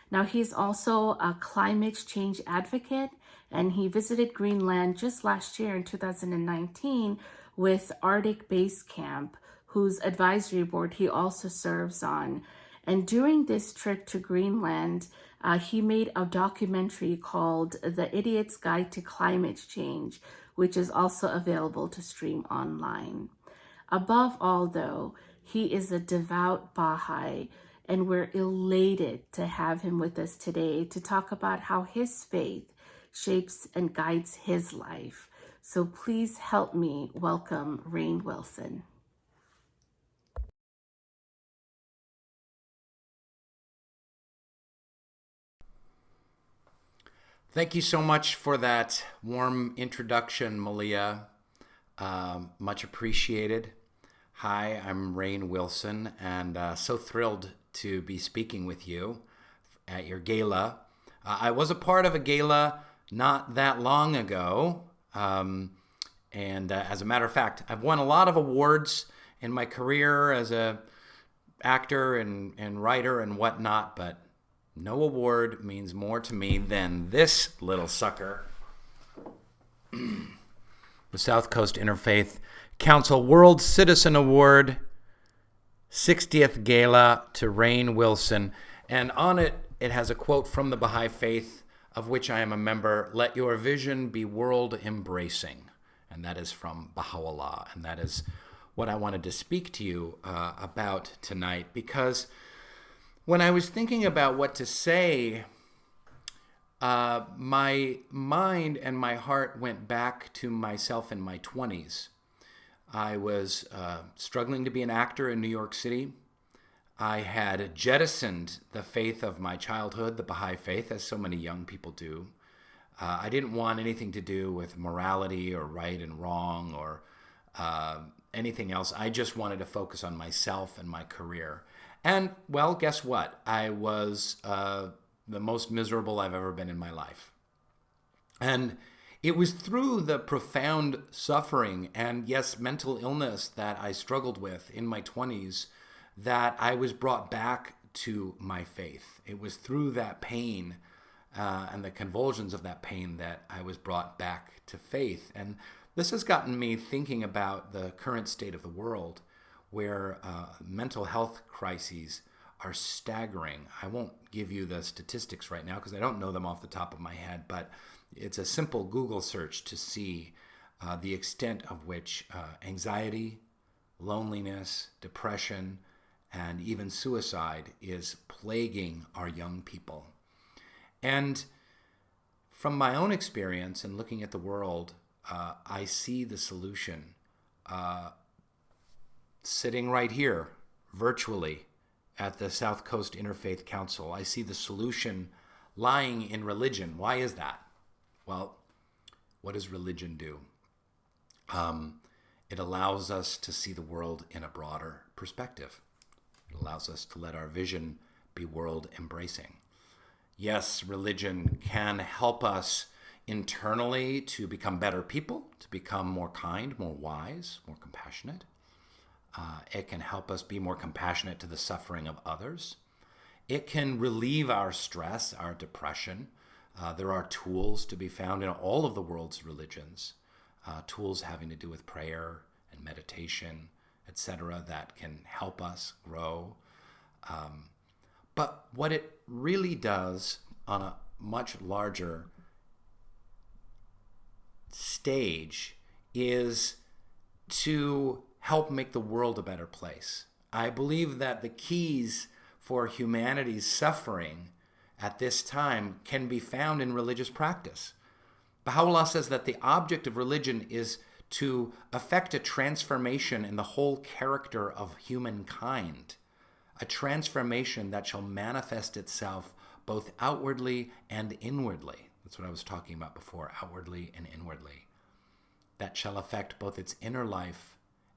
Now, he's also a climate change advocate, and he visited Greenland just last year in 2019 with Arctic Base Camp, whose advisory board he also serves on. And during this trip to Greenland, he made a documentary called The Idiot's Guide to Climate Change, which is also available to stream online. Above all, though, he is a devout Baha'i, and we're elated to have him with us today to talk about how his faith shapes and guides his life. So please help me welcome Rainn Wilson. Thank you so much for that warm introduction, Malia. Much appreciated. Hi, I'm Rainn Wilson, and so thrilled to be speaking with you at your gala. I was a part of a gala not that long ago, and as a matter of fact, I've won a lot of awards in my career as a actor and writer and whatnot, but no award means more to me than this little sucker. The South Coast Interfaith Council World Citizen Award, 60th Gala to Rainn Wilson. And on it, it has a quote from the Baha'i Faith, of which I am a member: "Let your vision be world-embracing." And that is from Baha'u'llah. And that is what I wanted to speak to you about tonight, because when I was thinking about what to say, my mind and my heart went back to myself in my 20s. I was struggling to be an actor in New York City. I had jettisoned the faith of my childhood, the Baha'i faith, as so many young people do. I didn't want anything to do with morality or right and wrong or anything else. I just wanted to focus on myself and my career. And, well, guess what? I was the most miserable I've ever been in my life. And it was through the profound suffering and, yes, mental illness that I struggled with in my 20s that I was brought back to my faith. It was through that pain and the convulsions of that pain that I was brought back to faith. And this has gotten me thinking about the current state of the world, where mental health crises are staggering. I won't give you the statistics right now because I don't know them off the top of my head, but it's a simple Google search to see the extent of which anxiety, loneliness, depression, and even suicide is plaguing our young people. And from my own experience and looking at the world, I see the solution sitting right here, virtually, at the South Coast Interfaith Council. I see the solution lying in religion. Why is that? Well, what does religion do? It allows us to see the world in a broader perspective. It allows us to let our vision be world-embracing. Yes, religion can help us internally to become better people, to become more kind, more wise, more compassionate. It can help us be more compassionate to the suffering of others. It can relieve our stress, our depression. There are tools to be found in all of the world's religions, tools having to do with prayer and meditation, etc., that can help us grow. But what it really does on a much larger stage is to help make the world a better place. I believe that the keys for humanity's suffering at this time can be found in religious practice. Baha'u'llah says that the object of religion is to effect a transformation in the whole character of humankind, a transformation that shall manifest itself both outwardly and inwardly. That's what I was talking about before, outwardly and inwardly. That shall affect both its inner life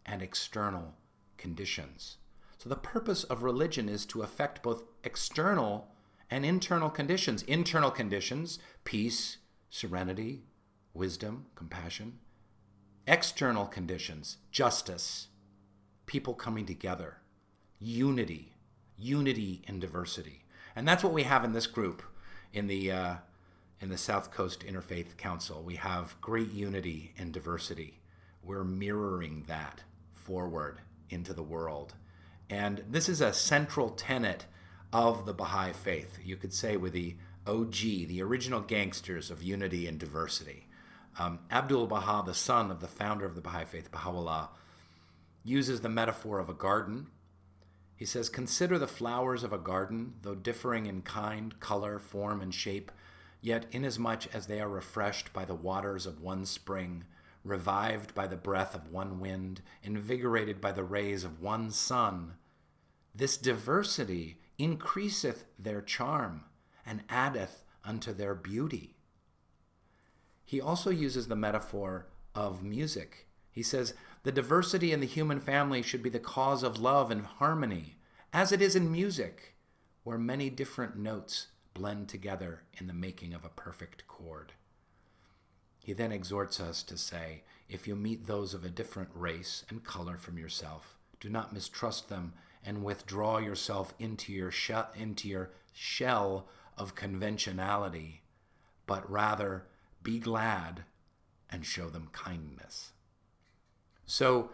and external conditions. So the purpose of religion is to affect both external and internal conditions. Internal conditions, peace, serenity, wisdom, compassion. External conditions, justice, people coming together, unity in diversity. And that's what we have in this group in the South Coast Interfaith Council. We have great unity in diversity. We're mirroring that forward into the world. And this is a central tenet of the Baha'i faith. You could say we're the OG, the original gangsters of unity and diversity. Abdul-Baha, the son of the founder of the Baha'i faith, Baha'u'llah, uses the metaphor of a garden. He says, "Consider the flowers of a garden, though differing in kind, color, form, and shape, yet inasmuch as they are refreshed by the waters of one spring, revived by the breath of one wind, invigorated by the rays of one sun, this diversity increaseth their charm and addeth unto their beauty." He also uses the metaphor of music. He says, "The diversity in the human family should be the cause of love and harmony, as it is in music, where many different notes blend together in the making of a perfect chord." He then exhorts us to say, if you meet those of a different race and color from yourself, do not mistrust them and withdraw yourself into your shell of conventionality, but rather be glad and show them kindness. So,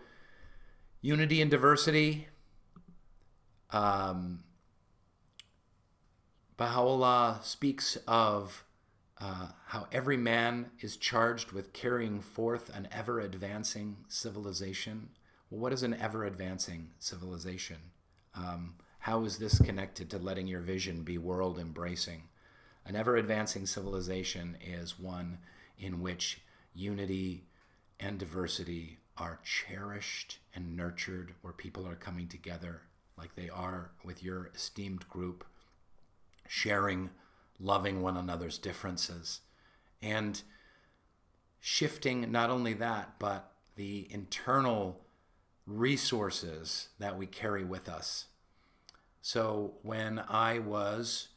unity and diversity. Baha'u'llah speaks of how every man is charged with carrying forth an ever-advancing civilization. Well, what is an ever-advancing civilization? How is this connected to letting your vision be world-embracing? An ever-advancing civilization is one in which unity and diversity are cherished and nurtured, where people are coming together like they are with your esteemed group, sharing, loving one another's differences, and shifting not only that, but the internal resources that we carry with us. So when I was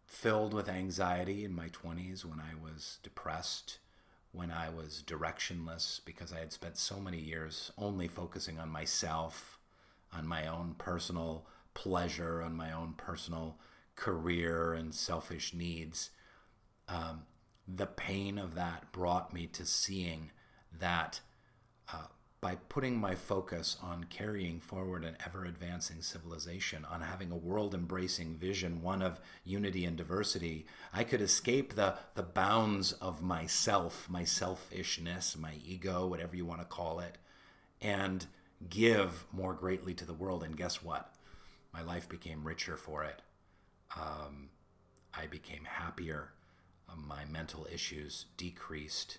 filled with anxiety in my 20s, when I was depressed, when I was directionless because I had spent so many years only focusing on myself, on my own personal pleasure, on my own personal career and selfish needs, the pain of that brought me to seeing that by putting my focus on carrying forward an ever-advancing civilization, on having a world-embracing vision, one of unity and diversity, I could escape the bounds of myself, my selfishness, my ego, whatever you want to call it, and give more greatly to the world. And guess what? My life became richer for it. I became happier. My mental issues decreased.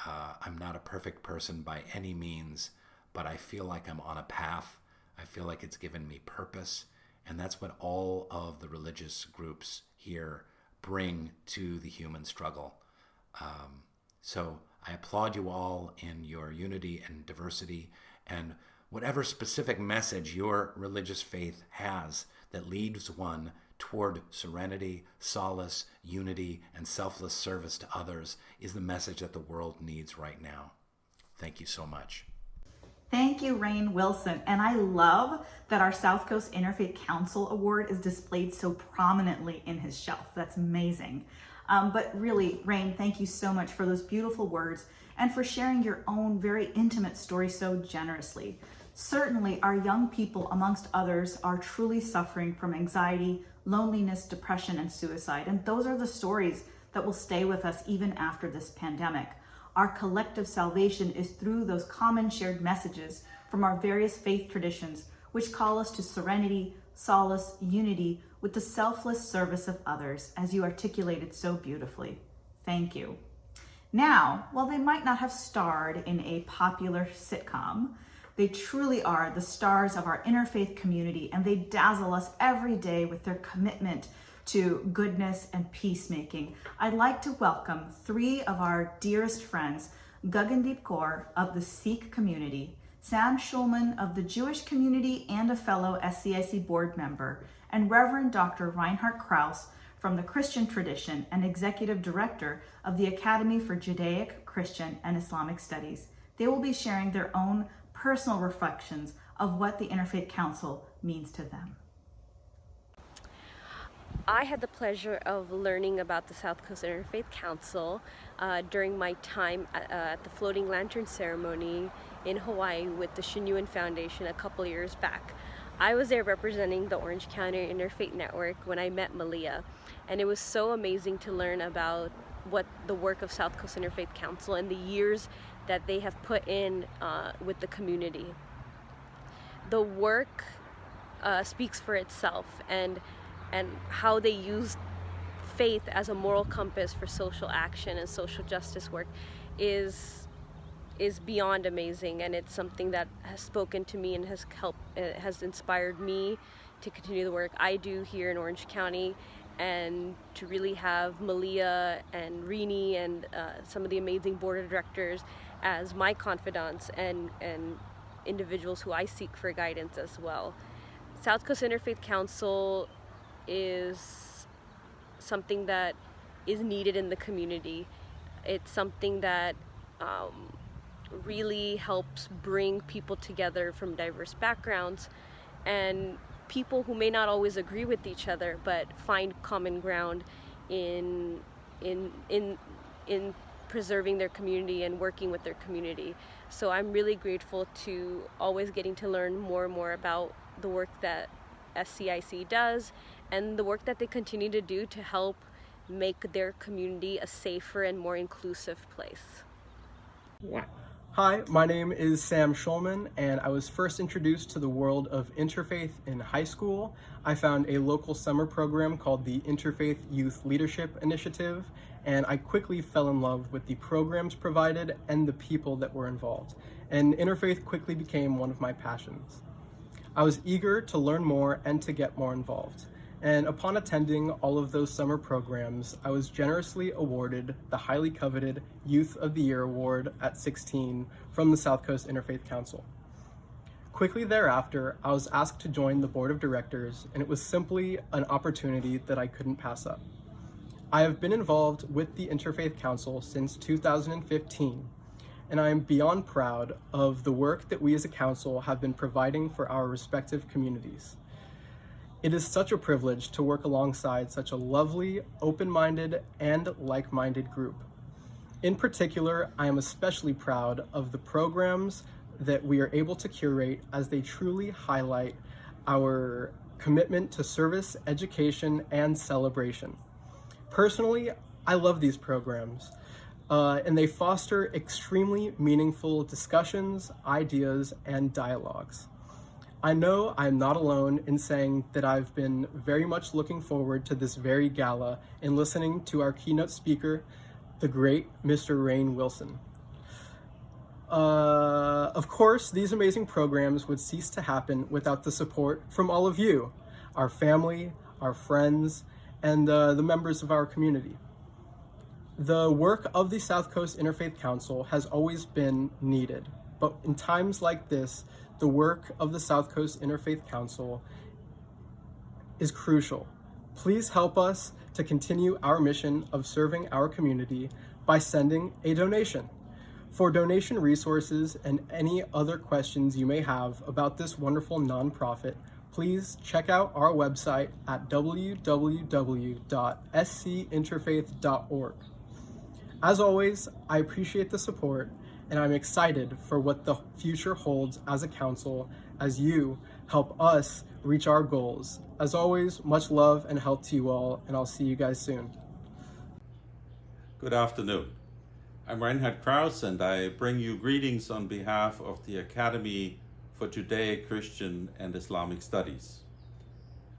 I'm not a perfect person by any means, but I feel like I'm on a path. I feel like it's given me purpose, and that's what all of the religious groups here bring to the human struggle. So I applaud you all in your unity and diversity, and whatever specific message your religious faith has that leads one toward serenity, solace, unity, and selfless service to others is the message that the world needs right now. Thank you so much. Thank you, Rain Wilson. And I love that our South Coast Interfaith Council Award is displayed so prominently in his shelf. That's amazing. But really, Rain, thank you so much for those beautiful words and for sharing your own very intimate story so generously. Certainly, our young people, amongst others, are truly suffering from anxiety, loneliness, depression, and suicide. And those are the stories that will stay with us even after this pandemic. Our collective salvation is through those common shared messages from our various faith traditions, which call us to serenity, solace, unity, with the selfless service of others, as you articulated so beautifully. Thank you. Now, while they might not have starred in a popular sitcom, they truly are the stars of our interfaith community, and they dazzle us every day with their commitment to goodness and peacemaking. I'd like to welcome three of our dearest friends, Gagandeep Kaur of the Sikh community, Sam Schulman of the Jewish community and a fellow SCIC board member, and Reverend Dr. Reinhard Krauss from the Christian tradition and executive director of the Academy for Judaic, Christian, and Islamic Studies. They will be sharing their own personal reflections of what the Interfaith Council means to them. I had the pleasure of learning about the South Coast Interfaith Council during my time at the Floating Lantern Ceremony in Hawaii with the Shinyuan Foundation a couple years back. I was there representing the Orange County Interfaith Network when I met Malia, and it was so amazing to learn about what the work of South Coast Interfaith Council and the years that they have put in with the community. The work speaks for itself, and how they use faith as a moral compass for social action and social justice work is beyond amazing, and it's something that has spoken to me and has inspired me to continue the work I do here in Orange County, and to really have Malia and Rini and some of the amazing board of directors as my confidants and individuals who I seek for guidance as well. South Coast Interfaith Council is something that is needed in the community. It's something that really helps bring people together from diverse backgrounds and people who may not always agree with each other, but find common ground in preserving their community and working with their community. So I'm really grateful to always getting to learn more and more about the work that SCIC does and the work that they continue to do to help make their community a safer and more inclusive place. Hi, my name is Sam Schulman, and I was first introduced to the world of interfaith in high school. I found a local summer program called the Interfaith Youth Leadership Initiative, and I quickly fell in love with the programs provided and the people that were involved. And interfaith quickly became one of my passions. I was eager to learn more and to get more involved. And upon attending all of those summer programs, I was generously awarded the highly coveted Youth of the Year Award at 16 from the South Coast Interfaith Council. Quickly thereafter, I was asked to join the board of directors, and it was simply an opportunity that I couldn't pass up. I have been involved with the Interfaith Council since 2015, and I am beyond proud of the work that we as a council have been providing for our respective communities. It is such a privilege to work alongside such a lovely, open-minded, and like-minded group. In particular, I am especially proud of the programs that we are able to curate, as they truly highlight our commitment to service, education, and celebration. Personally, I love these programs, and they foster extremely meaningful discussions, ideas, and dialogues. I know I'm not alone in saying that I've been very much looking forward to this very gala and listening to our keynote speaker, the great Mr. Rainn Wilson. Of course, these amazing programs would cease to happen without the support from all of you, our family, our friends, and the members of our community. The work of the South Coast Interfaith Council has always been needed, but in times like this, the work of the South Coast Interfaith Council is crucial. Please help us to continue our mission of serving our community by sending a donation. For donation resources and any other questions you may have about this wonderful nonprofit, please check out our website at www.scinterfaith.org. As always, I appreciate the support, and I'm excited for what the future holds as a council as you help us reach our goals. As always, much love and health to you all, and I'll see you guys soon. Good afternoon. I'm Reinhard Kraus, and I bring you greetings on behalf of the Academy for Judeo-Christian and Islamic Studies.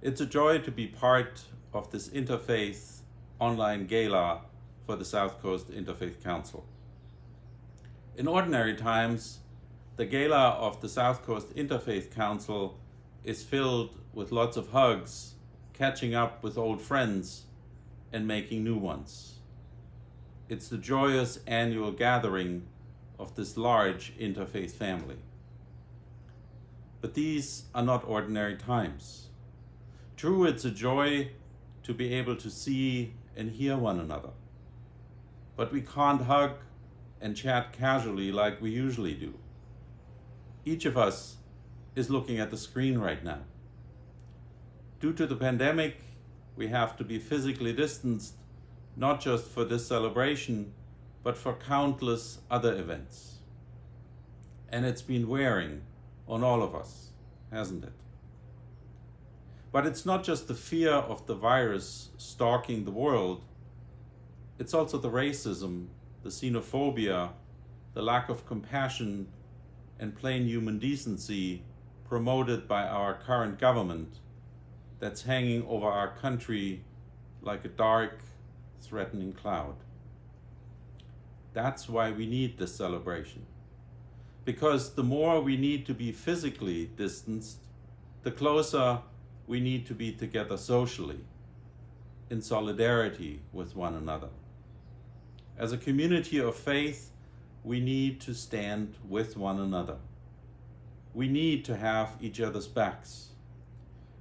It's a joy to be part of this interfaith online gala for the South Coast Interfaith Council. In ordinary times, the gala of the South Coast Interfaith Council is filled with lots of hugs, catching up with old friends, and making new ones. It's the joyous annual gathering of this large interfaith family. But these are not ordinary times. True, it's a joy to be able to see and hear one another. But we can't hug and chat casually like we usually do. Each of us is looking at the screen right now. Due to the pandemic, we have to be physically distanced, not just for this celebration, but for countless other events. And it's been wearing on all of us, hasn't it? But it's not just the fear of the virus stalking the world, it's also the racism, the xenophobia, the lack of compassion, and plain human decency promoted by our current government that's hanging over our country like a dark, threatening cloud. That's why we need this celebration. Because the more we need to be physically distanced, the closer we need to be together socially, in solidarity with one another. As a community of faith, we need to stand with one another. We need to have each other's backs.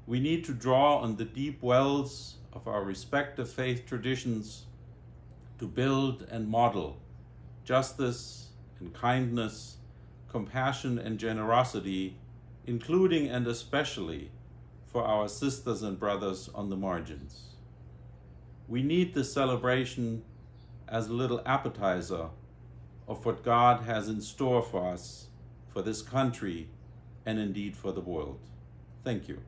We need to draw on the deep wells of our respective faith traditions to build and model justice and kindness, compassion and generosity, including and especially for our sisters and brothers on the margins. We need this celebration as a little appetizer of what God has in store for us, for this country, and indeed for the world. Thank you.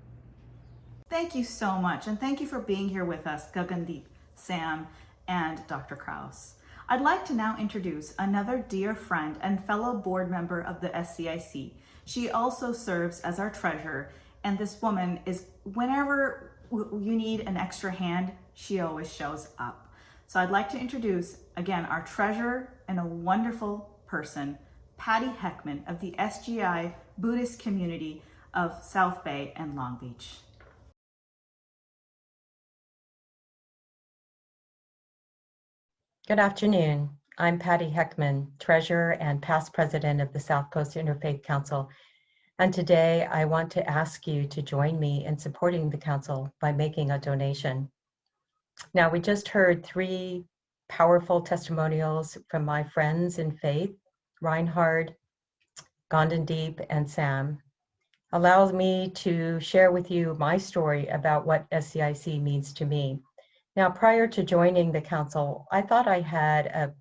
Thank you so much, and thank you for being here with us, Gagandeep, Sam, and Dr. Krause. I'd like to now introduce another dear friend and fellow board member of the SCIC. She also serves as our treasurer, and this woman is, whenever you need an extra hand, she always shows up. So I'd like to introduce, again, our treasurer and a wonderful person, Patty Heckman of the SGI Buddhist community of South Bay and Long Beach. Good afternoon. I'm Patty Heckman, Treasurer and past President of the South Coast Interfaith Council. And today I want to ask you to join me in supporting the Council by making a donation. Now, we just heard 3 powerful testimonials from my friends in faith, Reinhard, Gondandeep, and Sam. Allows me to share with you my story about what SCIC means to me. Now, prior to joining the council, I thought I had a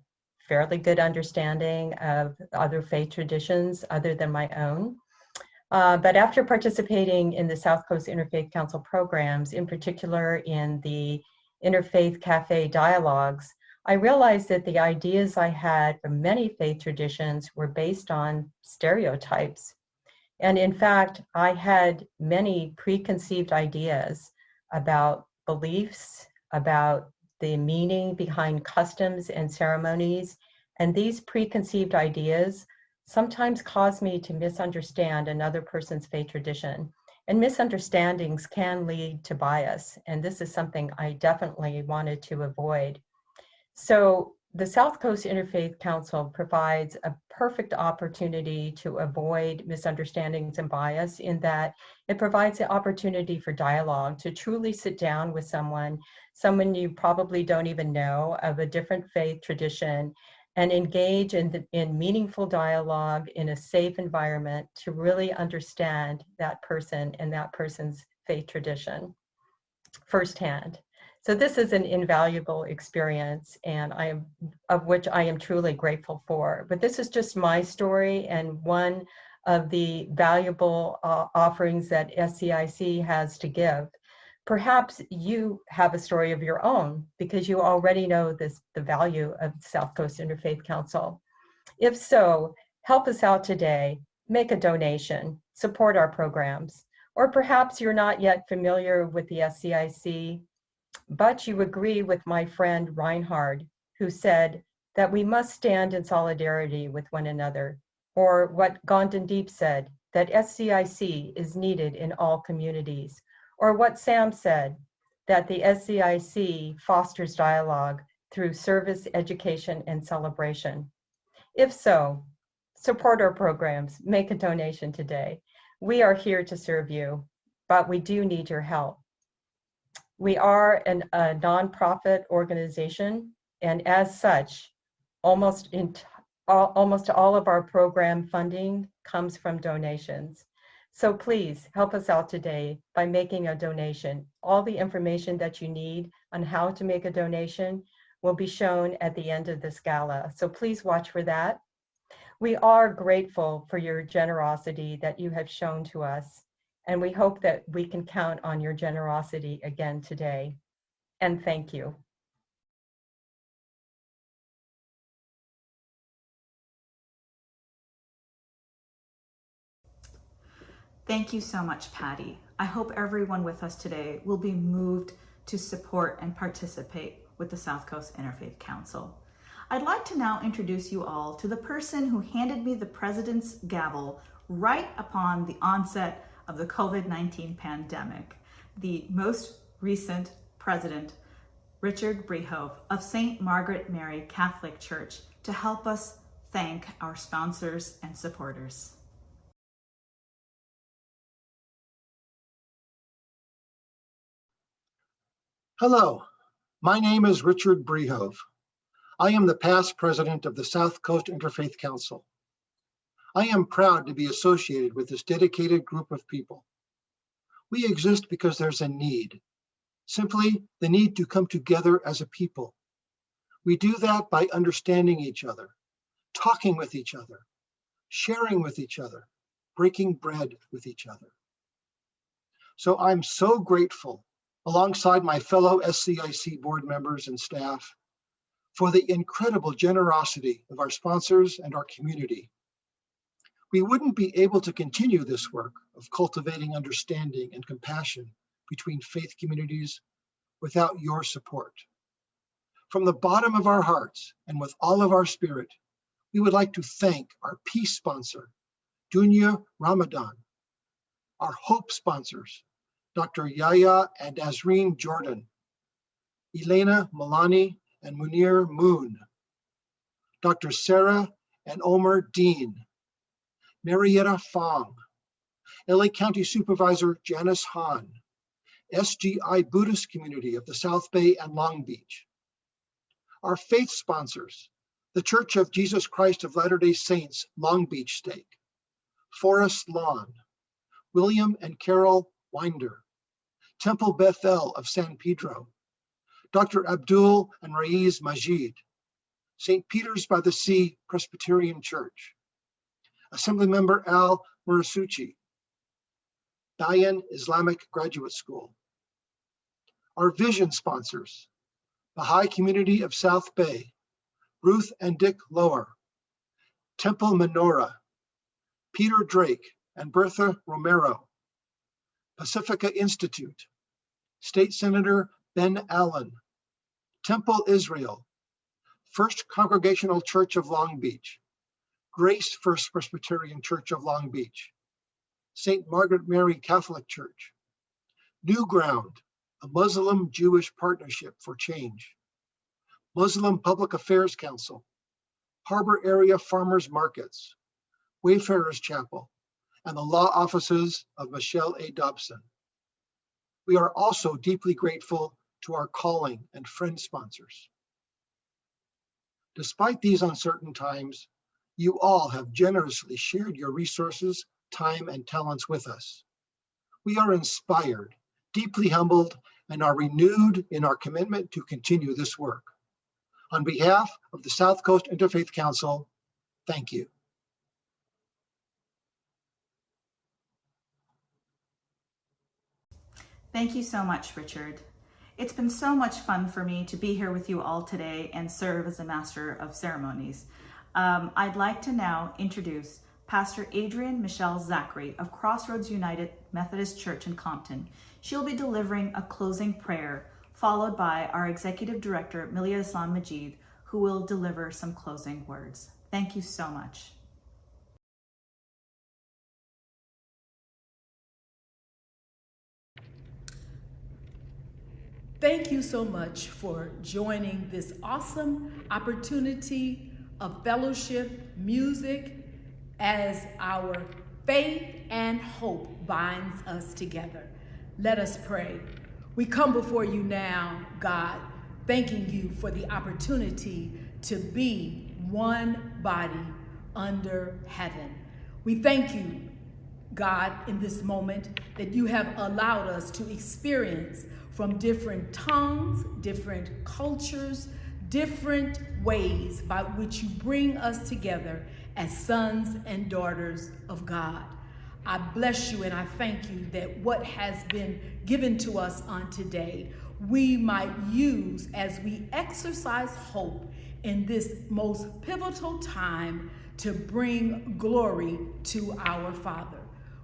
fairly good understanding of other faith traditions other than my own. But after participating in the South Coast Interfaith Council programs, in particular in the Interfaith Cafe dialogues, I realized that the ideas I had from many faith traditions were based on stereotypes. And in fact, I had many preconceived ideas about beliefs, about the meaning behind customs and ceremonies. And these preconceived ideas sometimes cause me to misunderstand another person's faith tradition. And misunderstandings can lead to bias. And this is something I definitely wanted to avoid. So the South Coast Interfaith Council provides a perfect opportunity to avoid misunderstandings and bias in that it provides the opportunity for dialogue, to truly sit down with someone you probably don't even know of a different faith tradition, and engage in meaningful dialogue in a safe environment to really understand that person and that person's faith tradition firsthand. So this is an invaluable experience, and of which I am truly grateful for. But this is just my story and one of the valuable offerings that SCIC has to give. Perhaps you have a story of your own because you already know the value of South Coast Interfaith Council. If so, help us out today, make a donation, support our programs. Or perhaps you're not yet familiar with the SCIC, but you agree with my friend Reinhard, who said that we must stand in solidarity with one another, or what Gondandeep said, that SCIC is needed in all communities, or what Sam said, that the SCIC fosters dialogue through service, education, and celebration. If so, support our programs, make a donation today. We are here to serve you, but we do need your help. We are a nonprofit organization, and as such, almost all of our program funding comes from donations. So please help us out today by making a donation. All the information that you need on how to make a donation will be shown at the end of this gala. So please watch for that. We are grateful for your generosity that you have shown to us, and we hope that we can count on your generosity again today. And thank you. Thank you so much, Patty. I hope everyone with us today will be moved to support and participate with the South Coast Interfaith Council. I'd like to now introduce you all to the person who handed me the President's gavel right upon the onset of the COVID-19 pandemic, the most recent President, Richard Brehove of St. Margaret Mary Catholic Church, to help us thank our sponsors and supporters. Hello, my name is Richard Brehove. I am the past president of the South Coast Interfaith Council. I am proud to be associated with this dedicated group of people. We exist because there's a need, simply the need to come together as a people. We do that by understanding each other, talking with each other, sharing with each other, breaking bread with each other. So I'm so grateful, alongside my fellow SCIC board members and staff, for the incredible generosity of our sponsors and our community. We wouldn't be able to continue this work of cultivating understanding and compassion between faith communities without your support. From the bottom of our hearts and with all of our spirit, we would like to thank our peace sponsor, Dunya Ramadan, our hope sponsors, Dr. Yahya and Azreen Jordan, Elena Milani and Munir Moon, Dr. Sarah and Omer Dean, Marietta Fong, LA County Supervisor Janice Hahn, SGI Buddhist Community of the South Bay and Long Beach. Our faith sponsors, the Church of Jesus Christ of Latter-day Saints, Long Beach Stake, Forest Lawn, William and Carol Winder, Temple Bethel of San Pedro, Dr. Abdul and Raiz Majid, St. Peter's by the Sea Presbyterian Church, Assemblymember Al Murasuchi, Dayan Islamic Graduate School. Our vision sponsors, Baha'i Community of South Bay, Ruth and Dick Lower, Temple Menorah, Peter Drake and Bertha Romero, Pacifica Institute, State Senator Ben Allen, Temple Israel, First Congregational Church of Long Beach, Grace First Presbyterian Church of Long Beach, St. Margaret Mary Catholic Church, New Ground, a Muslim-Jewish Partnership for Change, Muslim Public Affairs Council, Harbor Area Farmers Markets, Wayfarers Chapel, and the law offices of Michelle A. Dobson. We are also deeply grateful to our calling and friend sponsors. Despite these uncertain times, you all have generously shared your resources, time, and talents with us. We are inspired, deeply humbled, and are renewed in our commitment to continue this work. On behalf of the South Coast Interfaith Council, thank you. Thank you so much, Richard. It's been so much fun for me to be here with you all today and serve as a Master of Ceremonies. I'd like to now introduce Pastor Adrienne Michelle Zachary of Crossroads United Methodist Church in Compton. She'll be delivering a closing prayer, followed by our Executive Director, Milia Islam Majid, who will deliver some closing words. Thank you so much. Thank you so much for joining this awesome opportunity of fellowship, music, as our faith and hope binds us together. Let us pray. We come before you now, God, thanking you for the opportunity to be one body under heaven. We thank you, God, in this moment that you have allowed us to experience from different tongues, different cultures, different ways by which you bring us together as sons and daughters of God. I bless you and I thank you that what has been given to us on today, we might use as we exercise hope in this most pivotal time to bring glory to our Father.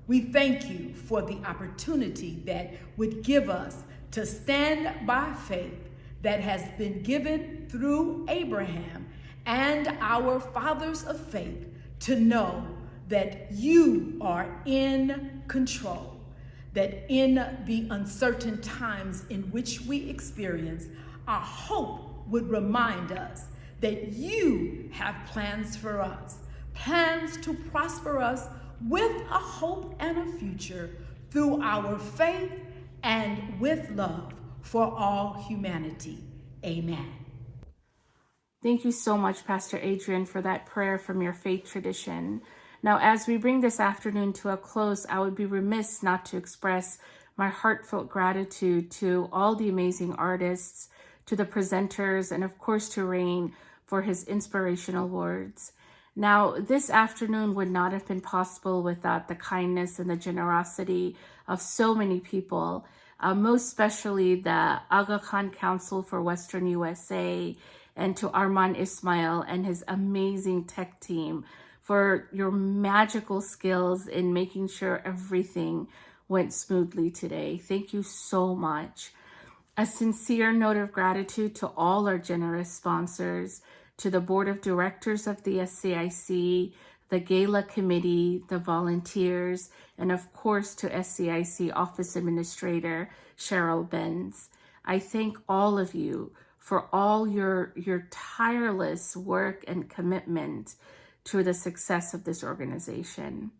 We thank you for the opportunity that would give us to stand by faith that has been given through Abraham and our fathers of faith to know that you are in control, that in the uncertain times in which we experience, our hope would remind us that you have plans for us, plans to prosper us with a hope and a future through our faith and with love for all humanity. Amen. Thank you so much, Pastor Adrienne, for that prayer from your faith tradition. Now, as we bring this afternoon to a close, I would be remiss not to express my heartfelt gratitude to all the amazing artists, to the presenters, and of course to Rain for his inspirational words. Now, this afternoon would not have been possible without the kindness and the generosity of so many people, most especially the Aga Khan Council for Western USA, and to Arman Ismail and his amazing tech team for your magical skills in making sure everything went smoothly today. Thank you so much. A sincere note of gratitude to all our generous sponsors, to the board of directors of the SCIC, the Gala committee, the volunteers, and of course to SCIC Office Administrator Cheryl Benz. I thank all of you for all your tireless work and commitment to the success of this organization.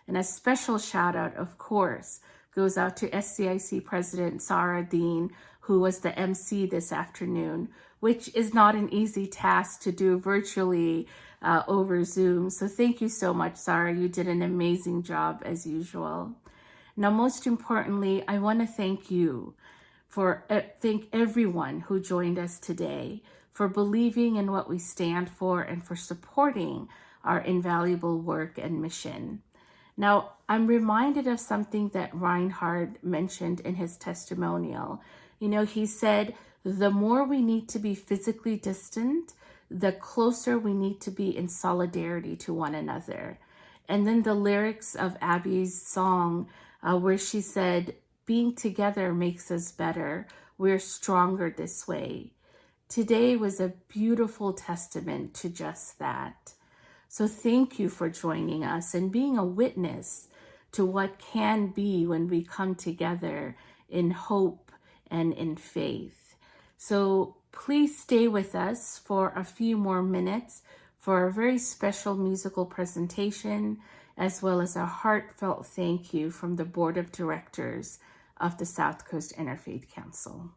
And a special shout out, of course, goes out to SCIC President Sarah Dean, who was the MC this afternoon, which is not an easy task to do virtually over Zoom. So thank you so much, Sarah. You did an amazing job as usual. Now, most importantly, I want to thank everyone who joined us today for believing in what we stand for and for supporting our invaluable work and mission. Now, I'm reminded of something that Reinhard mentioned in his testimonial. You know, he said, the more we need to be physically distant, the closer we need to be in solidarity to one another. And then the lyrics of Abby's song, where she said, being together makes us better. We're stronger this way. Today was a beautiful testament to just that. So thank you for joining us and being a witness to what can be when we come together in hope and in faith. So please stay with us for a few more minutes for a very special musical presentation, as well as a heartfelt thank you from the Board of Directors of the South Coast Interfaith Council.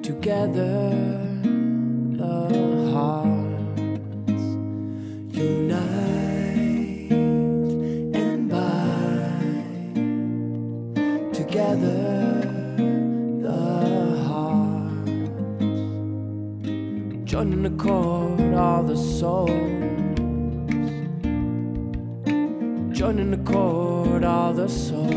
Together the hearts unite and bind. Together the hearts join in accord all the souls. Join in accord all the souls.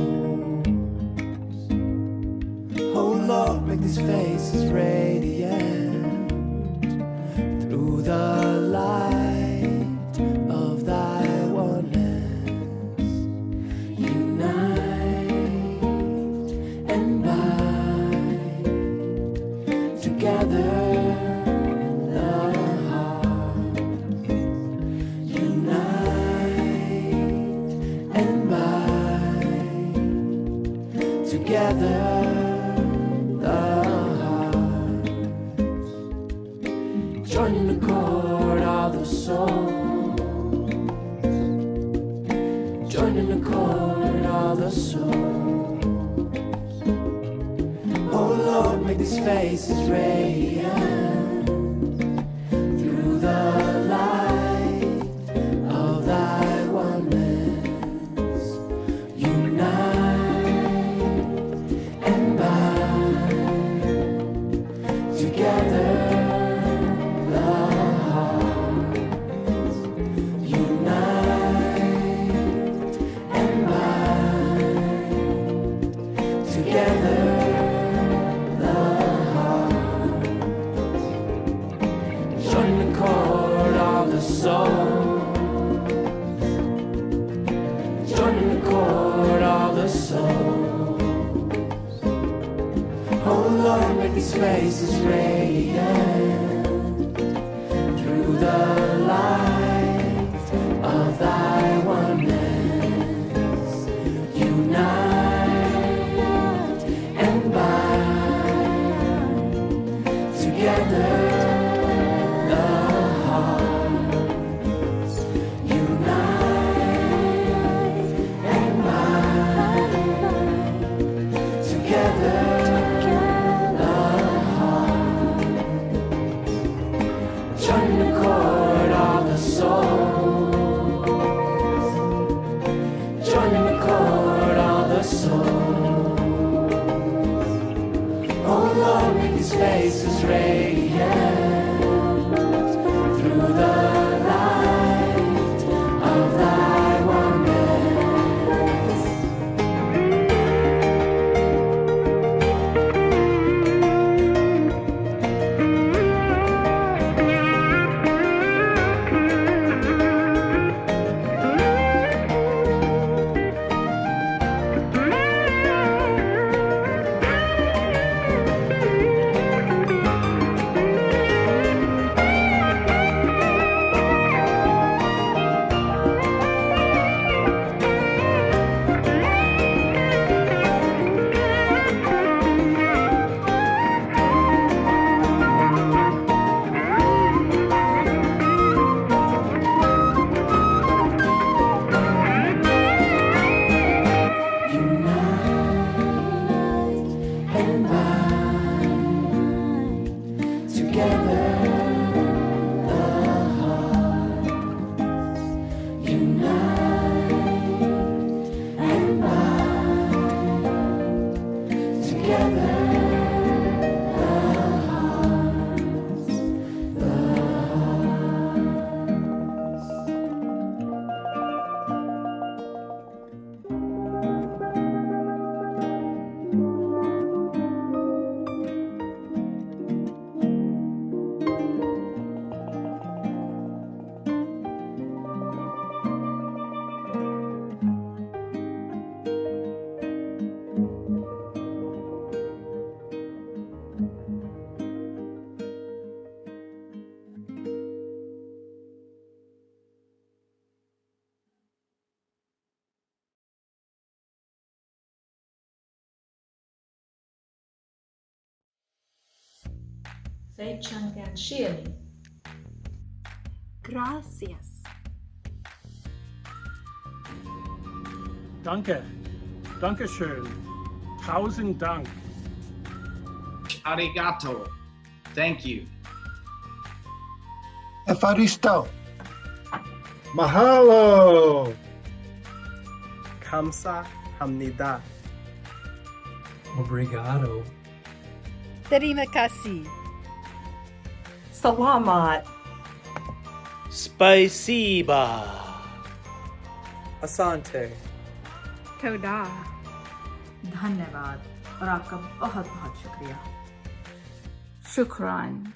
Oh Lord, make these faces radiant through the light of thy oneness. Unite and bind together the hearts. Unite and bind together. Join in accord all the souls. Join in accord all the souls. Oh Lord, make these faces radiant through the light of thy oneness. Unite and bind together. These faces radiant through the light of thy oneness. radiant through the light of thy wonders. Gracias. Danke. Dankeschön. Tausend Dank. Arigato. Thank you. Efaristo. Mahalo. Kamsa hamnida. Obrigado. Terima kasih. Salamat. Spasiba. Asante. Toda. धन्यवाद और आपका बहुत बहुत शुक्रिया. Shukran.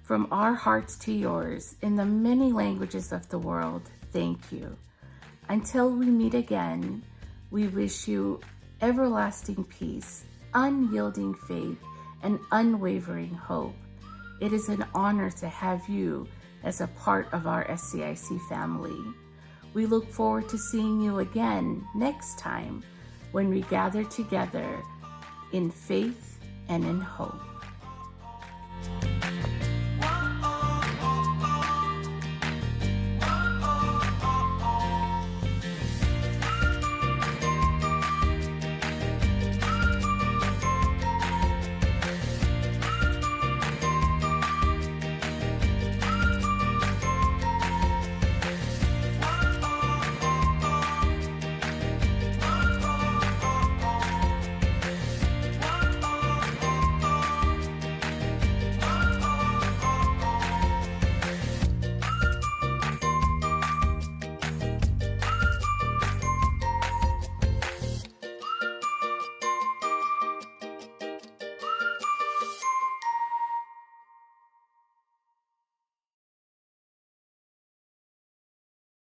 From our hearts to yours, in the many languages of the world, thank you. Until we meet again, we wish you everlasting peace, unyielding faith, and unwavering hope. It is an honor to have you as a part of our SCIC family. We look forward to seeing you again next time when we gather together in faith and in hope.